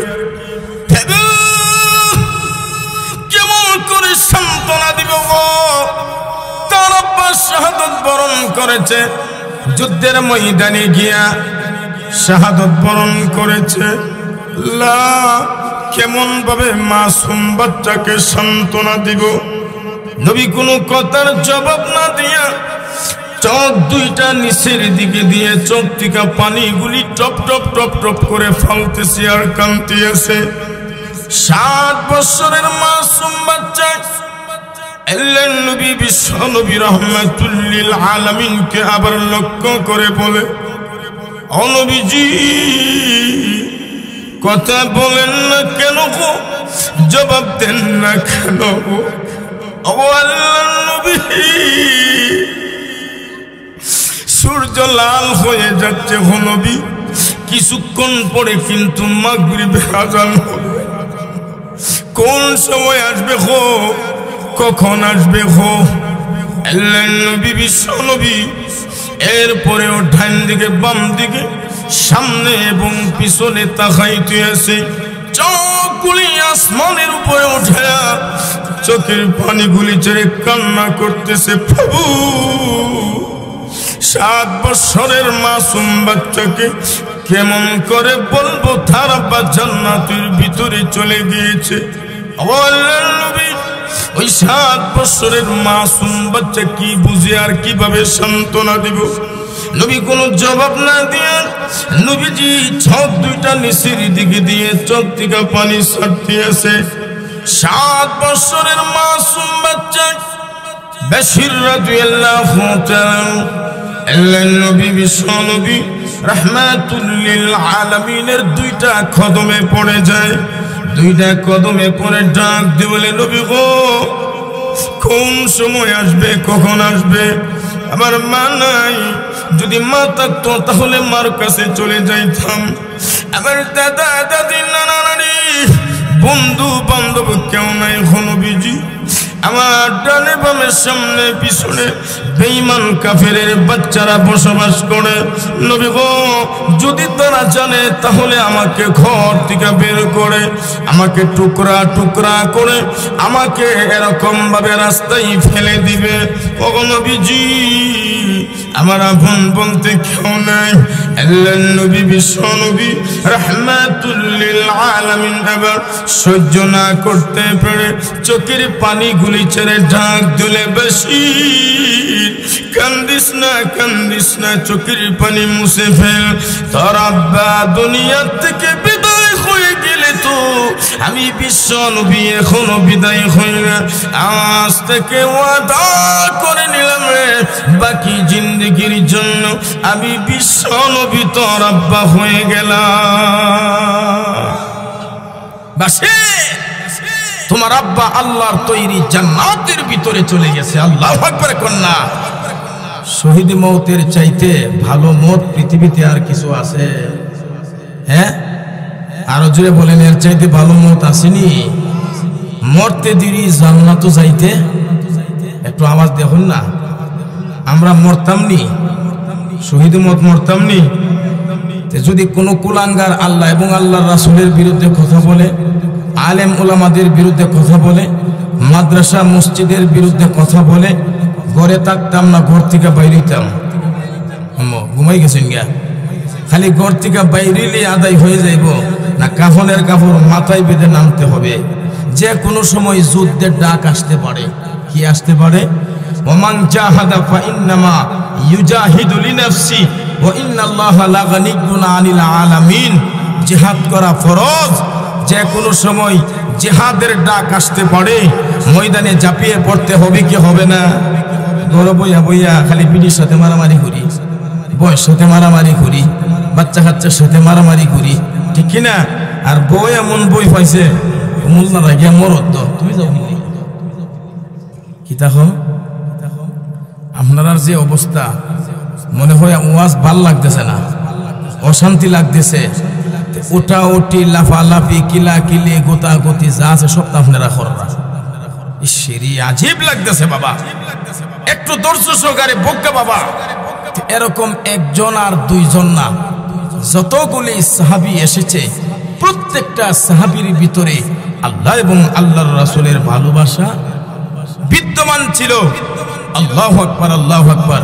কেমন করে সান্ত্বনা দিব গো? তার আব্বা শাহাদত বরণ করেছে, যুদ্ধের ময়দানে গিয়া শাহাদত বরণ করেছে। কেমন ভাবে মাসুম বাচ্চাকে সান্ত্বনা দিব? নবী কোনো কথার জবাব না দিয়া চোখ 2টা নিচের দিকে দিয়ে চোখ থেকে পানিগুলি টপ টপ টপ টপ করে ফেলতেছে আর কাঁদতেছে। 7 বছরের মাসুম বাচ্চা আল্লাহর নবী বিশ্ব নবী রাহমাতুল লিল আলামিনকে আবার লক্ষ্য করে বলে, ও নবীজি, কথা বলেন না কেন গো? জবাব দেন না কেন গো? ও আল্লাহর নবী, সূর্য লাল হয়ে যাচ্ছে গো নবী, কিছুক্ষণ পরে কিন্তু মাগরিবের আযান হবে। কোন সময় আসবে গো? কখন আসবে গো? আল্লাহর নবী বিশ্ব নবী এরপরেও ডান দিকে বাম দিকে সামনে এবং পিছনে তাকাইতে আছে, চোখগুলি আসমানের উপরে ওঠে, চোখের পানিগুলি ছেড়ে কান্না করতেছে, প্রভু 7 বছরের মাসুম বাচ্চাকে কেমন করে বলবো তার আব্বা জান্নাতের ভিতরে চলে গিয়েছে? আল্লাহর নবী ওই 7 বছরের মাসুম বাচ্চা কি বুঝে আর কিভাবে সান্ত্বনা দিব? নবী কোনো জবাব না দিয়ে নবীজি চোখ 2টা নিচের দিকে দিয়ে চোখ থেকে পানি ছাড়তে আছে। 7 বছরের মাসুম বাচ্চা বাশির রাদিয়াল্লাহু তাআলা আল্লাহর নবী বিশ্ব নবী রাহমাতুল লিল আলামিনের 2টা কদমে পড়ে যায়। 2টা কদমে পড়ে ডাক দিয়ে বলে, নবী গো, কোন সময় আসবে, কখন আসবে? আমার মা নাই, যদি মা থাকতো তাহলে মার কাছে চলে যাইতাম। আমার দাদা দাদি নানা নানি বন্ধু বান্ধব কেউ নাই গো নবীজি। আমার ডানে বামে সামনে পিছনে বেঈমান কাফেরের বাচ্চারা বসবাস করে। নবী গো, যদি তারা জানে তাহলে আমাকে ঘর থেকে বের করে, আমাকে টুকরা টুকরা করে আমাকে এরকম ভাবে রাস্তায় ফেলে দিবে। ও নবীজি, আমার আপন বলতে কেউ নাই। আল্লাহর নবী বিশ্ব নবী রাহমাতুল লিল আলামিন আবার সহ্য না করতে পেরে চোখের পানিগুলি ছেড়ে ডাক দিলে, বাশির কান্দিস না, চোখের পানি মুছে ফেল। তোর আব্বা দুনিয়া থেকে বিদায় হয়ে গেলে কিন্তু আমি বিশ্ব নবী এখনো বিদায় হই না। আজ থেকে ওয়াদা করে নিলাম রে, বাকি জিন্দেগির জন্য আমি বিশ্ব নবী তোর আব্বা হয়ে গেলাম। বাসে তোমার আব্বা আল্লাহর তৈরি জান্নাতের ভিতরে চলে গেছে। আল্লাহু আকবার কন্যা। শহীদ মওতের চাইতে ভালো মত পৃথিবীতে আর কিছু আছে? হ্যাঁ, আরো জোরে বলেন, এর চাইতে ভালো মত আসেনি? মরতে দেরি জান্নাত যাইতে। একটু আওয়াজ দেখুন না, আমরা মরতাম নি? শহীদ মত মরতাম নি? যদি কোনো কুলাঙ্গার আল্লাহ এবং আল্লাহর রাসূলের বিরুদ্ধে কথা বলে, আলেম ওলামাদের বিরুদ্ধে কথা বলে, মাদ্রাসা মসজিদের বিরুদ্ধে কথা বলে, ঘরে থাকতাম না, ঘর থেকে বাইরে হইতাম। ঘুমাই গেছেন গা? খালি ঘর থেকে বাইরে আদায় হয়ে যাইব না? কাফনের কাপড় মাথায় বেঁধে নামতে হবে। যে কোনো সময় যুদ্ধের ডাক আসতে পারে। কি আসতে পারে? ওমান জাহাদা ফাইন্নামা ইউজাহিদু লিনাফসি ওয়া ইন্নাল্লাহা লাগানিয়্যুন আনিল আলামিন। জিহাদ করা ফরজ। যে কোনো সময় জিহাদের ডাক আসতে পারে, ময়দানে ঝাঁপিয়ে পড়তে হবে কি হবে না? ঘরে বইয়া বইয়া খালি পিঠির সাথে মারামারি করি, বয়স সাথে মারামারি করি, বাচ্চা কাচ্চার সাথে মারামারি করি, ঠিক কিনা? আর বই এমন বই পাইছে মোল্লা রাখিয়া মরদ। তুমি যাও কি তখন আপনার যে অবস্থা, মনে হয় ওয়াজ ভাল লাগতেছে না, অশান্তি লাগতেছে। ওটা ওটি লাফালাফি কিলা কিলি গোতা গতি যা আছে সব তো আপনারা করা। ইসেরি আজীব লাগতেছে বাবা, একটু ধৈর্য সহকারে বক্কা বাবা। এরকম একজন আর দুইজন না, যতগুলি সাহাবী এসেছে প্রত্যেকটা সাহাবীর ভিতরে আল্লাহ এবং আল্লাহর রাসূলের ভালোবাসা বিদ্যমান ছিল। আল্লাহু আকবার, আল্লাহু আকবার।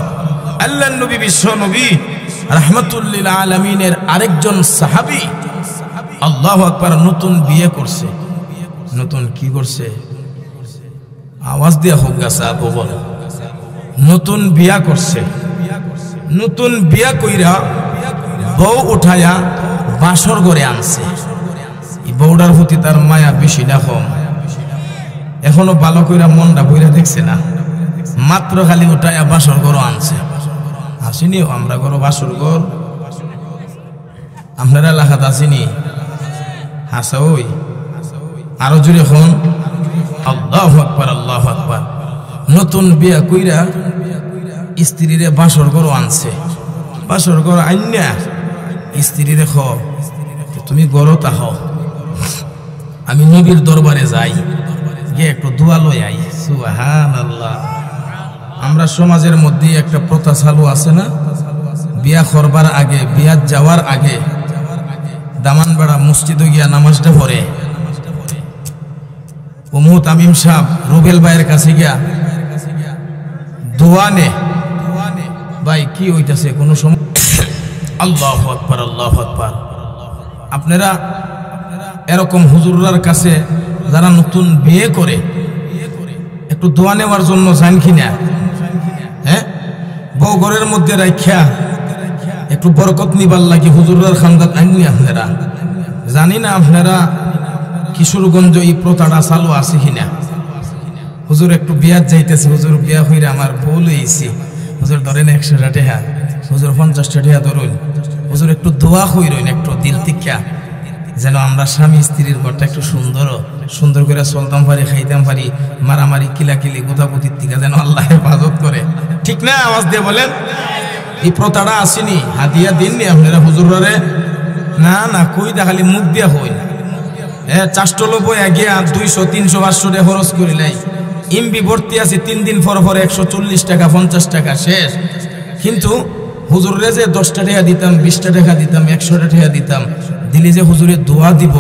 আল্লাহর নবী বিশ্ব নবী রাহমাতুল লিল আলামিনের আরেকজন সাহাবী, আল্লাহু আকবার, নতুন বিয়ে করছে। নতুন কি করছে? আওয়াজ দিয়ে হোক গাছা বল। নতুন বিয়া করছে। নতুন বিয়া কইরা বউ উঠায়া বাসর ঘরে আনছে। এই বউটার প্রতি তার মায়া বেশি না কম? এখনো ভালো কইরা মনটা বইরা দেখছে না, মাত্র খালি উঠায়া বাসর ঘর আনছে। আসেনি আমরা ঘর বাসর ঘর? আপনারা এলাকাতে আসেনি? হাসা ওই আরো জোরে হন আল্লাহু আকবার, আল্লাহু আকবার। নতুন বিয়া কইরা স্ত্রীরে বাসর ঘর আনছে। বাসর ঘর আইনা স্ত্রীরে খ তুমি গরো তাহ, আমি নবীর দরবারে যাই, গিয়ে একটু দোয়া লই আই। সুবহানাল্লাহ। আমরা সমাজের মধ্যে একটা প্রথা চালু আছে না, বিয়া করবার আগে, বিয়া যাওয়ার আগে দামানবাড়া মসজিদে গিয়া নামাজটা পড়ে। ওমু তামিম সাহেব রুবেল ভাইয়ের কাছে গিয়া দোয়া নে। ভাই কি হইতাছে কোনো সময়? আল্লাহু আকবার, আল্লাহু আকবার। আপনারা এরকম হুজুরার কাছে যারা নতুন বিয়ে করে একটু দোয়া নেওয়ার জন্য যান কিনা? হ্যাঁ, বউ ঘরের মধ্যে রাখিয়া একটু বরকত নিবার লাগে হুজুরার খানদাত আইনি আপনারা জানি না? আপনারা কিশোরগঞ্জ এই প্রথাটা চালু আছে কিনা? হুজুর একটু বিয়াত যাইতেছে, হুজুর বিয়া হইরে আমার বউ লইছি, হুজুর ধরেন 100 টাকা, হুজুর 50 টাকা ধরুন, হুজুর একটু দোয়া হইরইন, একটু দিল তিকা, যেন আমরা স্বামী স্ত্রীর ঘরটা একটু সুন্দর করে চলতাম পারি, খাইতাম পারি, মারামারি কিলাকিলি গোতাগুতির থেকে যেন আল্লাহ হেফাজত করে। ঠিক না? আওয়াজ দিয়ে বলেন। এই প্রথাটা আসেনি? হাদিয়া দিননি আপনারা হুজুরে? না না, কই দেখালি মুখ দিয়া হই। হ্যাঁ, চাষ্টল বই গিয়া 200, 300, 500 টাকা খরচ করিলাই। ইমবি ভর্তি আছে 3 দিন পর 140 টাকা, 50 টাকা শেষ। কিন্তু হুজুরে যে 10 টাকা দিতাম, 20 টাকা দিতাম, 100 টাকা দিতাম, দিলি যে হুজুরে দোয়া দিব,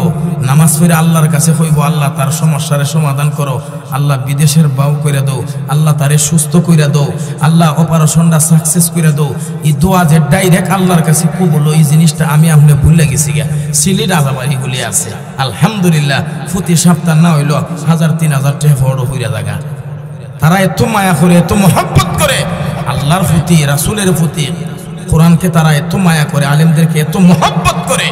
নামাজ পড়ে আল্লাহর কাছে কইব, আল্লাহ তার সমস্যার সমাধান করো, আল্লাহ বিদেশের বাউ কইরা দাও, আল্লাহ তারে সুস্থ কইরা দাও, আল্লাহ অপারেশনটা সাকসেস কইরা দাও। এই দোয়া যে ডাইরেক্ট আল্লাহর কাছে কবুল, এই জিনিসটা আমি আপনি ভুলে গেছি গা। সিলির আলাবাড়ি গুলি আছে আলহামদুলিল্লাহ, প্রতি সপ্তাহ না হইল 1000-3000 টাকা ফড়ো হইরা জায়গা। তারা এত মায়া করে, এত মহব্বত করে আল্লাহর প্রতি, রাসূলের প্রতি, কোরআনকে তারা এত মায়া করে, আলেমদেরকে এত মহব্বত করে।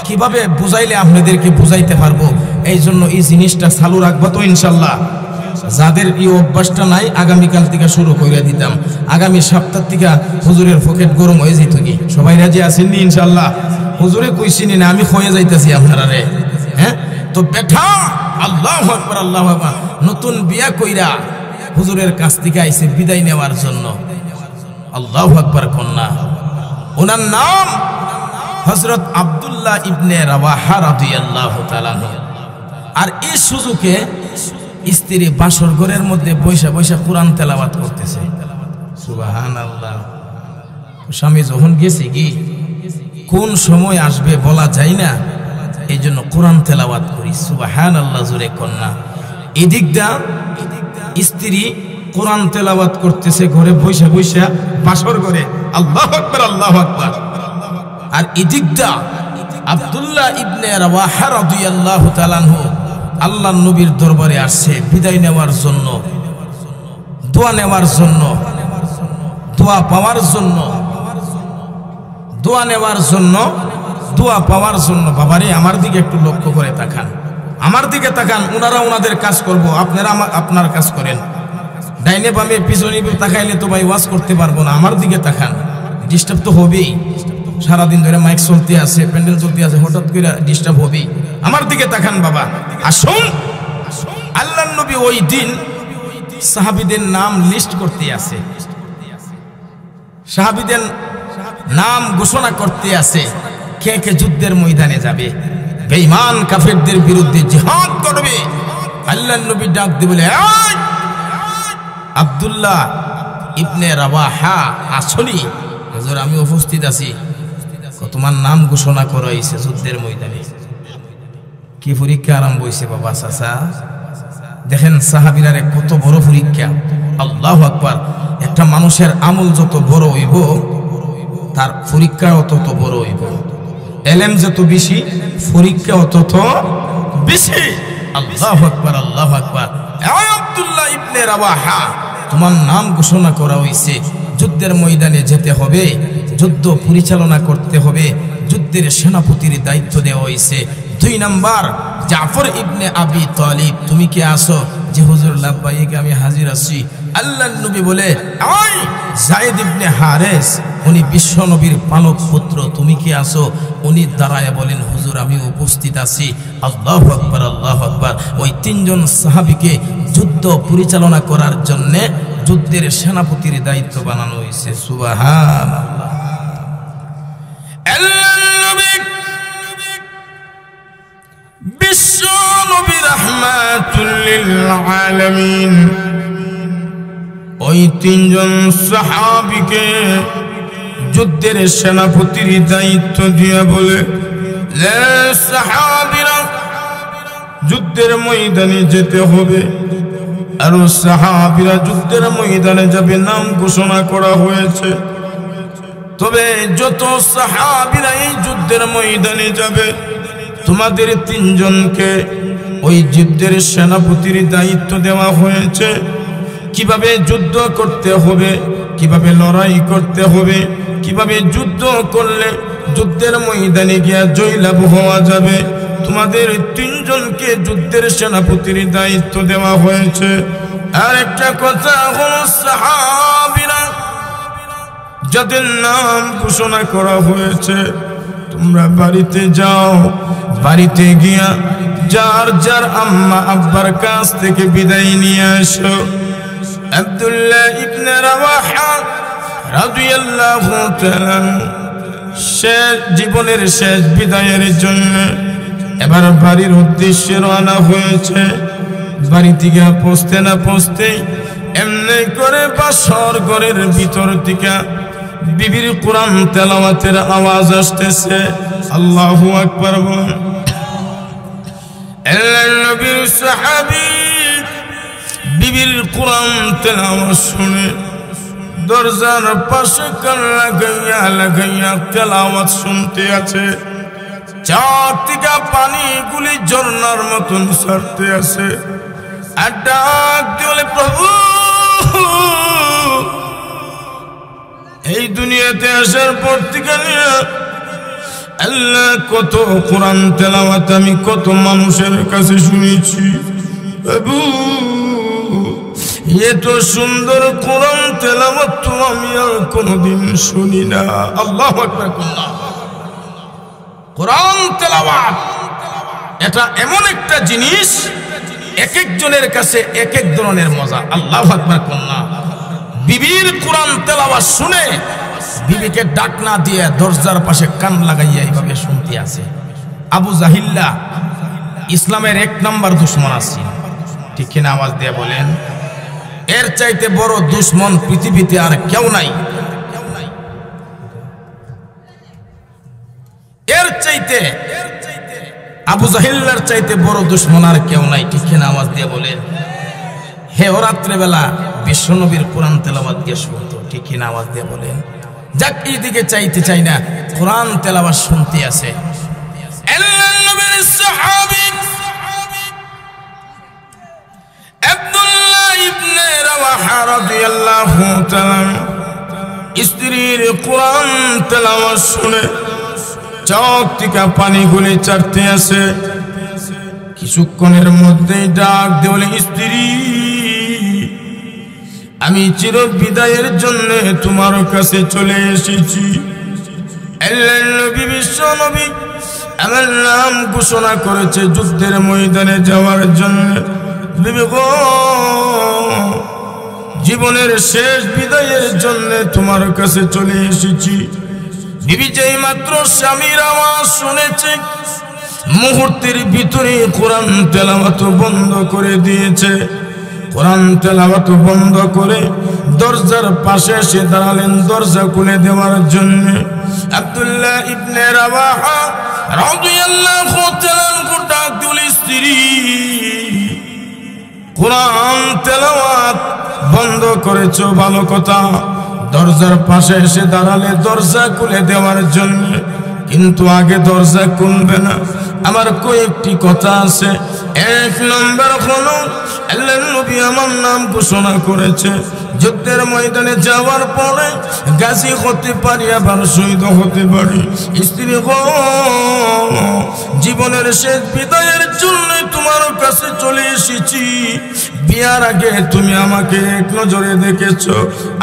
কিভাবে বুঝাইলে আপনাদেরকে বুঝাইতে পারবো, এই জন্য এই জিনিসটা চালু রাখবো তো ইনশাল্লাহ। যাদের এই অভ্যাসটা নাই আগামীকাল থেকে শুরু করে দিতাম, আগামী সপ্তাহ থেকে হুজুরের পকেট গরম হয়ে যেত কি। সবাই রাজি আছেননি ইনশাল্লাহ? হুজুরে কইছিনি না আমি হয়ে যাইতেছি আপনারা রে। হ্যাঁ তো বেঠা আল্লাহু আকবার আল্লাহু আকবার, নতুন বিয়া কইরা হুজুরের কাছ থেকে আইছে বিদায় নেওয়ার জন্য। আল্লাহু আকবার কন্যা, ওনার নাম হযরত আব্দুল্লাহ ইবনে রাওয়াহা রাদিয়াল্লাহু তাআলা আনহু। আর এই সুযোগে স্ত্রী বাসর ঘরের মধ্যে বৈশা বৈশা কোরআন তেলাওয়াত করতেছে। সুবহানাল্লাহ। স্বামী যখন গেছে কি কোন সময় আসবে বলা যায় না, এই জন্য কোরআন তেলাওয়াত করি। সুবহানাল্লাহ জোরে কন্যা। এদিক দা স্ত্রী কোরআন তেলাওয়াত করতেছে ঘরে বৈশা বৈশা বাসর ঘরে। আল্লাহু আকবার আল্লাহু আকবার। আর এদিক দা আব্দুল্লাহ ইবনে রাওয়াহা রাদিয়াল্লাহু তাআলা আনহু আল্লাহর নবীর দরবারে আসছে বিদায় নেওয়ার জন্য, দোয়া নেওয়ার জন্য, দোয়া পাওয়ার জন্য, দোয়া নেওয়ার জন্য, দোয়া পাওয়ার জন্য। বাবারে আমার দিকে একটু লক্ষ্য করে তাকান, আমার দিকে তাকান। ওনারা ওনাদের কাজ করব, আপনারা আপনার কাজ করেন। ডাইনে বামে পিছনে তাকাইলে তো ভাই ওয়াজ করতে পারবো না। আমার দিকে তাকান, ডিস্টার্ব তো হবেই। সারাদিন ধরে মাইক চলতে আছে, প্যান্ডেল চলতে আছে, হঠাৎ করে ডিস্টার্ব হবেই। আমার দিকে তাকান বাবা। আসুন, আল্লাহর নবী ওই দিন সাহাবীদের নাম লিস্ট করতে আছে, সাহাবীদের নাম ঘোষণা করতে আছে, কে কে যুদ্ধের ময়দানে যাবে, বেঈমান কাফেরদের বিরুদ্ধে জিহাদ করবে। আল্লাহর নবী ডাক দিয়ে বলে, এই আব্দুল্লাহ ইবনে রাওয়াহা আসনি? হুজুর আমি উপস্থিত আছি। তোমার নাম ঘোষণা করা হয়েছে যুদ্ধের ময়দানে। কি পরীক্ষা আরম্ভ হয়েছে বাবা চাচা। দেখেন সাহাবীরা কত বড় পরীক্ষা। আল্লাহু আকবার। একটা মানুষের আমল যত বড় হইব তার পরীক্ষাও তত বড় হইব। এলেম যত বেশি পরীক্ষাও তত বেশি। আল্লাহু আকবার আল্লাহু আকবার। এই আব্দুল্লাহ ইবনে রাওয়াহা তোমার নাম ঘোষণা করা হয়েছে, যুদ্ধের ময়দানে যেতে হবে, যুদ্ধ পরিচালনা করতে হবে, যুদ্ধের সেনাপতির দায়িত্ব দেওয়া হয়েছে। 2 নাম্বার জাফর ইবনে আবি তালিব, তুমি কি আসো? যে হুজুর লাব্বাইক আমি হাজির আছি। আল্লাহর নবী বলে, ওই যায়েদ ইবনে হারেস, উনি বিশ্ব নবীর পালক পুত্র, তুমি কি আসো? উনি দাঁড়ায় বলেন, হুজুর আমি উপস্থিত আছি। আল্লাহু আকবার আল্লাহু আকবার। ওই 3 জন সাহাবীকে যুদ্ধ পরিচালনা করার জন্য যুদ্ধের সেনাপতির দায়িত্ব বানানো হয়েছে। সুবহানাল্লাহ। আল্লাহর নবী বিশ্ব নবী রাহমাতুল লিল আলামিন ওই 3 জন সাহাবীকে যুদ্ধের সেনাপতির দায়িত্ব দিয়ে বলে, লে সাহাবীরা যুদ্ধের ময়দানে যেতে হবে। আর সাহাবীরা যুদ্ধের ময়দানে যাবে, নাম ঘোষণা করা হয়েছে। তবে যত সাহাবীরা এই যুদ্ধের ময়দানে যাবে, তোমাদের 3 জনকে ওই যুদ্ধের সেনাপতির দায়িত্ব দেওয়া হয়েছে। কিভাবে যুদ্ধ করতে হবে, কিভাবে লড়াই করতে হবে, কিভাবে যুদ্ধ করলে যুদ্ধের ময়দানে গিয়া জয়লাভ হওয়া যাবে, তোমাদের 3 জনকে যুদ্ধের সেনাপতির দায়িত্ব দেওয়া হয়েছে। আর একটা কথা হলো, সাহাবীরা যাদের নাম ঘোষণা করা হয়েছে, তোমরা বাড়িতে যাও, বাড়িতে গিয়া যার যার আম্মা আব্বার কাছ থেকে বিদায় নিয়ে আসো। আব্দুল্লাহ ইবনে রাওয়াহা রাদিয়াল্লাহু তাআলা শেষ জীবনের শেষ বিদায়ের জন্য এবার বাড়ির উদ্দেশ্যে রওনা হয়েছে। বাড়ি থেকে পৌঁছতে না পৌঁছতে এমনি করে বাসর ঘরের ভিতর থেকে বিবির কোরআন তেলাওয়াতের আওয়াজ আসতেছে। আল্লাহু আকবার বলেন। আল্লাহর নবীর সাহাবী বিবির কোরআন তেলাওয়াত শুনে দরজার পাশে কান লাগাইয়া তেলাওয়াত শুনতে আছে। চার থেকে পানিগুলি ঝর্ণার মতন ছাড়তে আছে। আর ডাক দিয়ে, প্রভু এই দুনিয়াতে আসার পর থেকে আল্লাহ কত কোরআন তেলাওয়াত আমি কত মানুষের কাছে শুনেছি, বাবু এত সুন্দর কোরআন তেলাওয়াত তো আমি আর কোনোদিন শুনি না। আল্লাহু আকবার। কোরআন তেলাওয়াত এটা এমন একটা জিনিস, এক একজনের কাছে এক এক ধরনের মজা। আল্লাহু আকবার। বিবির কোরআন তেলাওয়াত শুনে বিবিকে ডাক না দিয়ে দরজার পাশে কান লাগাইয়া এইভাবে শুনতে আছে। আবু জাহিল্লা ইসলামের 1 নম্বর দুশমন আছে, ঠিক কিনা? আওয়াজ দিয়ে বলেন। এর চাইতে বড় দুশমন পৃথিবীতে আর কেউ নাই। এর চাইতে আবু জাহিল্লার চাইতে বড় দুশমন আর কেউ নাই, ঠিক কিনা? আওয়াজ দিয়ে বলেন। হে ও রাত্রে বেলা বিশ্বনবীর কোরআন তেলাওয়াত দিয়ে শুনতো, ঠিক কিনা? আওয়াজ দিয়ে বলেন। যাক এই দিকে চাইতে চাই না, কোরআন তেলাওয়াত শুনতে আছে। আল্লাহর নবীর সাহাবী আব্দুল্লাহ ইবনে রাওয়াহা রাদিয়াল্লাহু তাআলা স্ত্রীর কোরআন তেলাওয়াত শুনে চোখ থেকে পানিগুলি চারতে আছে। কিছুক্ষণের মধ্যেই ডাক দিয়ে বলে, স্ত্রী আমি চির বিদায়ের জন্য তোমার কাছে চলে এসেছি। আল্লাহর নবী বিশ্ব নবী আমার নাম ঘোষণা করেছে যুদ্ধের ময়দানে যাওয়ার জন্য। বিবি গো, জীবনের শেষ বিদায়ের জন্য তোমার কাছে চলে এসেছি। বিবি যেই মাত্র স্বামীর আওয়াজ শুনেছে, মুহূর্তের ভিতরে কোরআন তেলাওয়াত বন্ধ করে দিয়েছে। কোরআন তেলাওয়াত বন্ধ করে দরজার পাশে এসে দাঁড়ালেন দরজা খুলে দেওয়ার জন্য। আব্দুল্লাহ ইবনে রাওয়াহা রাদিয়াল্লাহু তাআলা ডাক দিলেন, স্ত্রী কোরআন তেলাওয়াত বন্ধ করেছো ভালো কথা, দরজার পাশে এসে দাঁড়ালে দরজা খুলে দেওয়ার জন্য, কিন্তু আগে দরজা খুলবে না। আমার কয়েকটি কথা আছে। 1 নম্বর হলো আল্লাহর নবী আমার নাম ঘোষণা করেছে। যুদ্ধের ময়দানে যাওয়ার পরে গাজী হতে পারি, আবার শহীদ হতে পারি। স্ত্রী গো, জীবনের শেষ বিদায়ের জন্য তোমার কাছে চলে এসেছি। বিয়ার আগে তুমি আমাকে এক নজরে দেখেছো,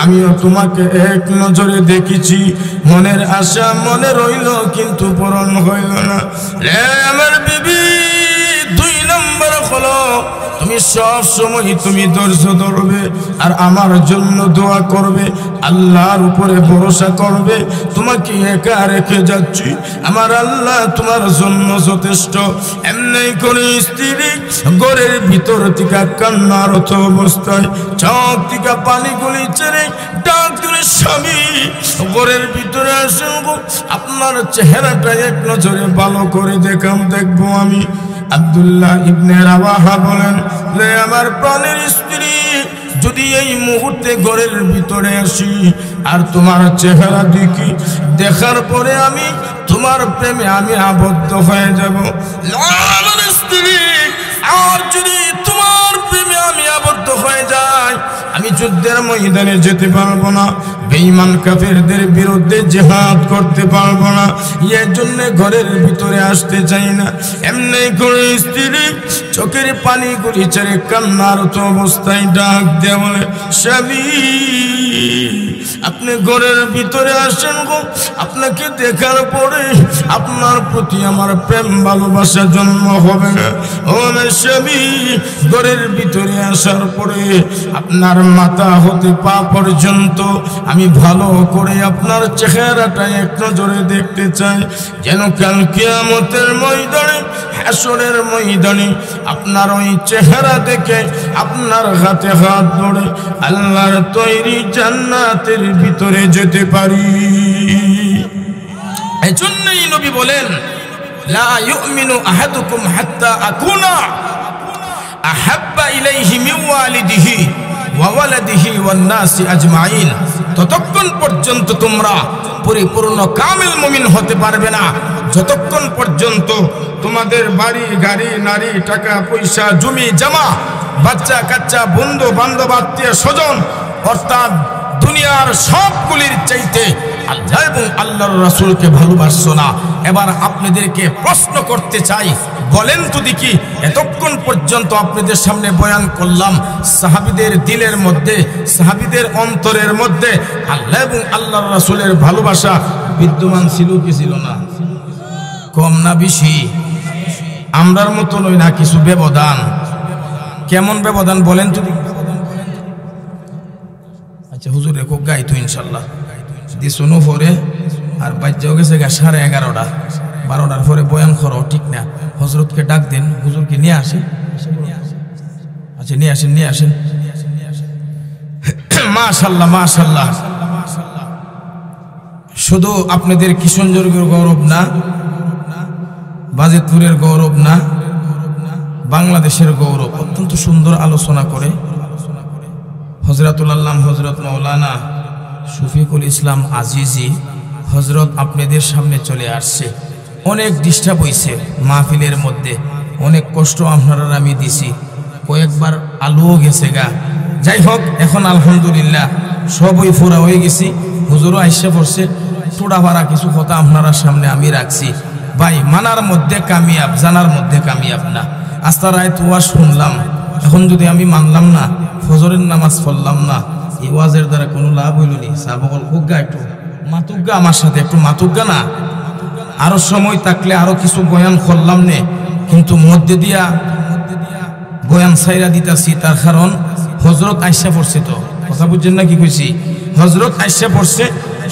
আমিও তোমাকে এক নজরে দেখেছি। মনের আশা মনে রইল, কিন্তু পূরণ হইল না। রে আমার বিবি, 2 নম্বর হলো তুমি সব সময় তুমি ধৈর্য ধরবে আর আমার জন্য দোয়া করবে, আল্লাহর উপরে ভরসা করবে। তোমাকে একা রেখে যাচ্ছি, আমার আল্লাহ তোমার জন্য যথেষ্ট। এমনি করে স্ত্রী ঘরের ভিতর থেকে কান্নারত অবস্থায় চোখ থেকে পানিগুলি ছেড়ে ডাক দিলে, স্বামী ঘরের ভিতরে আসুন, আপনার চেহারাটা এক নজরে ভালো করে দেখবো আমি। আব্দুল্লাহ ইবনে রাওয়াহা বলেন, রে আমার প্রাণের স্ত্রী, যদি এই মুহূর্তে ঘরের ভিতরে আসি আর তোমার চেহারা দেখি, দেখার পরে আমি তোমার প্রেমে আমি আবদ্ধ হয়ে যাব। আমার স্ত্রী, আর যদি তোমার প্রেমে আমি আবদ্ধ হয়ে যাই, আমি যুদ্ধের ময়দানে যেতে পারবো না, বেঈমান কাফেরদের বিরুদ্ধে জিহাদ করতে পারবো না। এর জন্য ঘরের ভিতরে আসতে চাই না। এমনি করে স্ত্রী চোখের পানিগুলি ছেড়ে কান্নারত অবস্থায় ডাক দিয়ে বলে, স্বামী আপনি ঘরের ভিতরে আসেন গো, আপনাকে দেখার পরে আপনার প্রতি আমার প্রেম ভালোবাসা জন্ম হবে না। ও আমার স্বামী, ঘরের ভিতরে আসার পরে আপনার মাথা হতে পা পর্যন্ত আমি ভালো করে আপনার চেহারাটা এক নজরে দেখতে চাই, যেন কাল কিয়ামতের ময়দানে, হাসরের ময়দানে আপনার ওই চেহারা দেখে আপনার হাতে হাত ধরে আল্লাহর তৈরি জান্নাতের ভিতরে যেতে পারি। এই জন্যই নবী বলেন, লা ইউমিনু আহাদুকুম হাত্তা আকুনা আহাব্বা ইলাইহি মিন ওয়ালিদিহি ওয়া ওয়ালাদিহি ওয়ান নাসি আজমাইন। ততক্ষণ পর্যন্ত তোমরা পরিপূর্ণ কামিল মুমিন হতে পারবে না, যতক্ষণ পর্যন্ত তোমাদের বাড়ি গাড়ি নারী টাকা পয়সা জমি জমা বাচ্চা কাচ্চা বন্ধু বান্ধব আত্মীয় স্বজন অর্থাৎ দুনিয়ার সবগুলির চাইতে আল্লাহ এবং আল্লাহর রাসূলকে ভালোবাসছো না। এবার আপনাদেরকে প্রশ্ন করতে চাই, বলেন তো দেখি, এতক্ষণ পর্যন্ত আপনাদের সামনে বয়ান করলাম সাহাবীদের দিলের মধ্যে, সাহাবীদের অন্তরের মধ্যে আল্লাহ এবং আল্লাহর রাসূলের ভালোবাসা বিদ্যমান ছিল কি ছিল না? কম না বেশি? আমরার মতো নয় না, কিছু ব্যবধান। কেমন ব্যবধান বলেন তো? আচ্ছা হুজুর রেখো গাইতো ইনশাল্লাহ দিশনো পরে আর বাজ্যাও গেছে 11:30 12টার পরে বয়ান করো, ঠিক না? হজরতকে ডাক দেন, হুজুরকে নিয়ে আসেন। আচ্ছা নিয়ে আসেন। মাশাআল্লাহ মাশাআল্লাহ। শুধু আপনাদের কিশোরগঞ্জের গৌরব না, বাজিতপুরের গৌরব না, বাংলাদেশের গৌরব। অত্যন্ত সুন্দর আলোচনা করে হযরতুল আল্লাহ হযরত মাওলানা শফিকুল ইসলাম আজিজি হযরত আপনাদের সামনে চলে আসছে। অনেক ডিস্টার্ব হয়েছে মাহফিলের মধ্যে, অনেক কষ্ট আপনারা আমি দিছি, কয়েকবার আলোও গেছে গা। যাই হোক, এখন আলহামদুলিল্লাহ সবই ফুরা হয়ে গেছি, হুজুরও আইসা পড়ছে। টোড়া ভাড়া কিছু কথা আপনার সামনে আমি রাখছি। ভাই মানার মধ্যে কামিয়াব, জানার মধ্যে কামিয়াব না। আস্তা রায় ওয়াজ শুনলাম, এখন যদি আমি মানলাম না, ফজরের নামাজ পড়লাম না, এই ওয়াজের দ্বারা কোনো লাভ হইল নি? সাবকল হুগা একটু মাতুগা, আমার সাথে একটু মাতুগা না? আরো সময় থাকলে আরো কিছু বয়ান করলাম নে, কিন্তু মধ্যে দিয়া বয়ান সাইরা দিতাছি। তার কারণ হজরত আইসা পড়ছে, তো কথা বুঝছেন না কি কইছি? হজরত আইসা পড়ছে,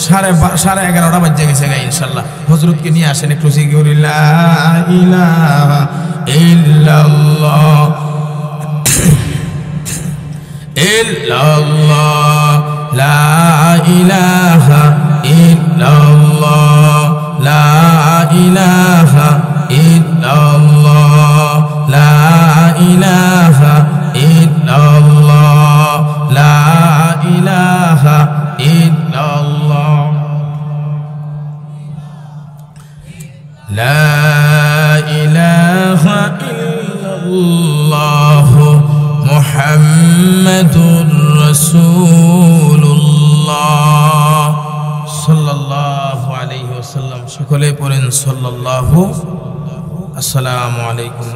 11:30 বাজে গেছে গা। ইনশাল্লাহ হজরতকে নিয়ে আসেন একটু। লা ইলাহা ইল্লাল্লাহ ইল্লাল্লাহ লা ইলাহা ইল্লাল্লাহ লা ইলাহা ইল্লাল্লাহ লা ইলাহা ইল্লাল্লাহ লা ইলাহা ইল্লাল্লাহ লা ইলাহা ইল্লাল্লাহ মুহাম্মাদুর রাসূলুল্লাহ সাল্লাল্লাহু আলাইহি ওয়াসাল্লাম। সকলে পড়েন সাল্লাল্লাহু। আসসালামু আলাইকুম।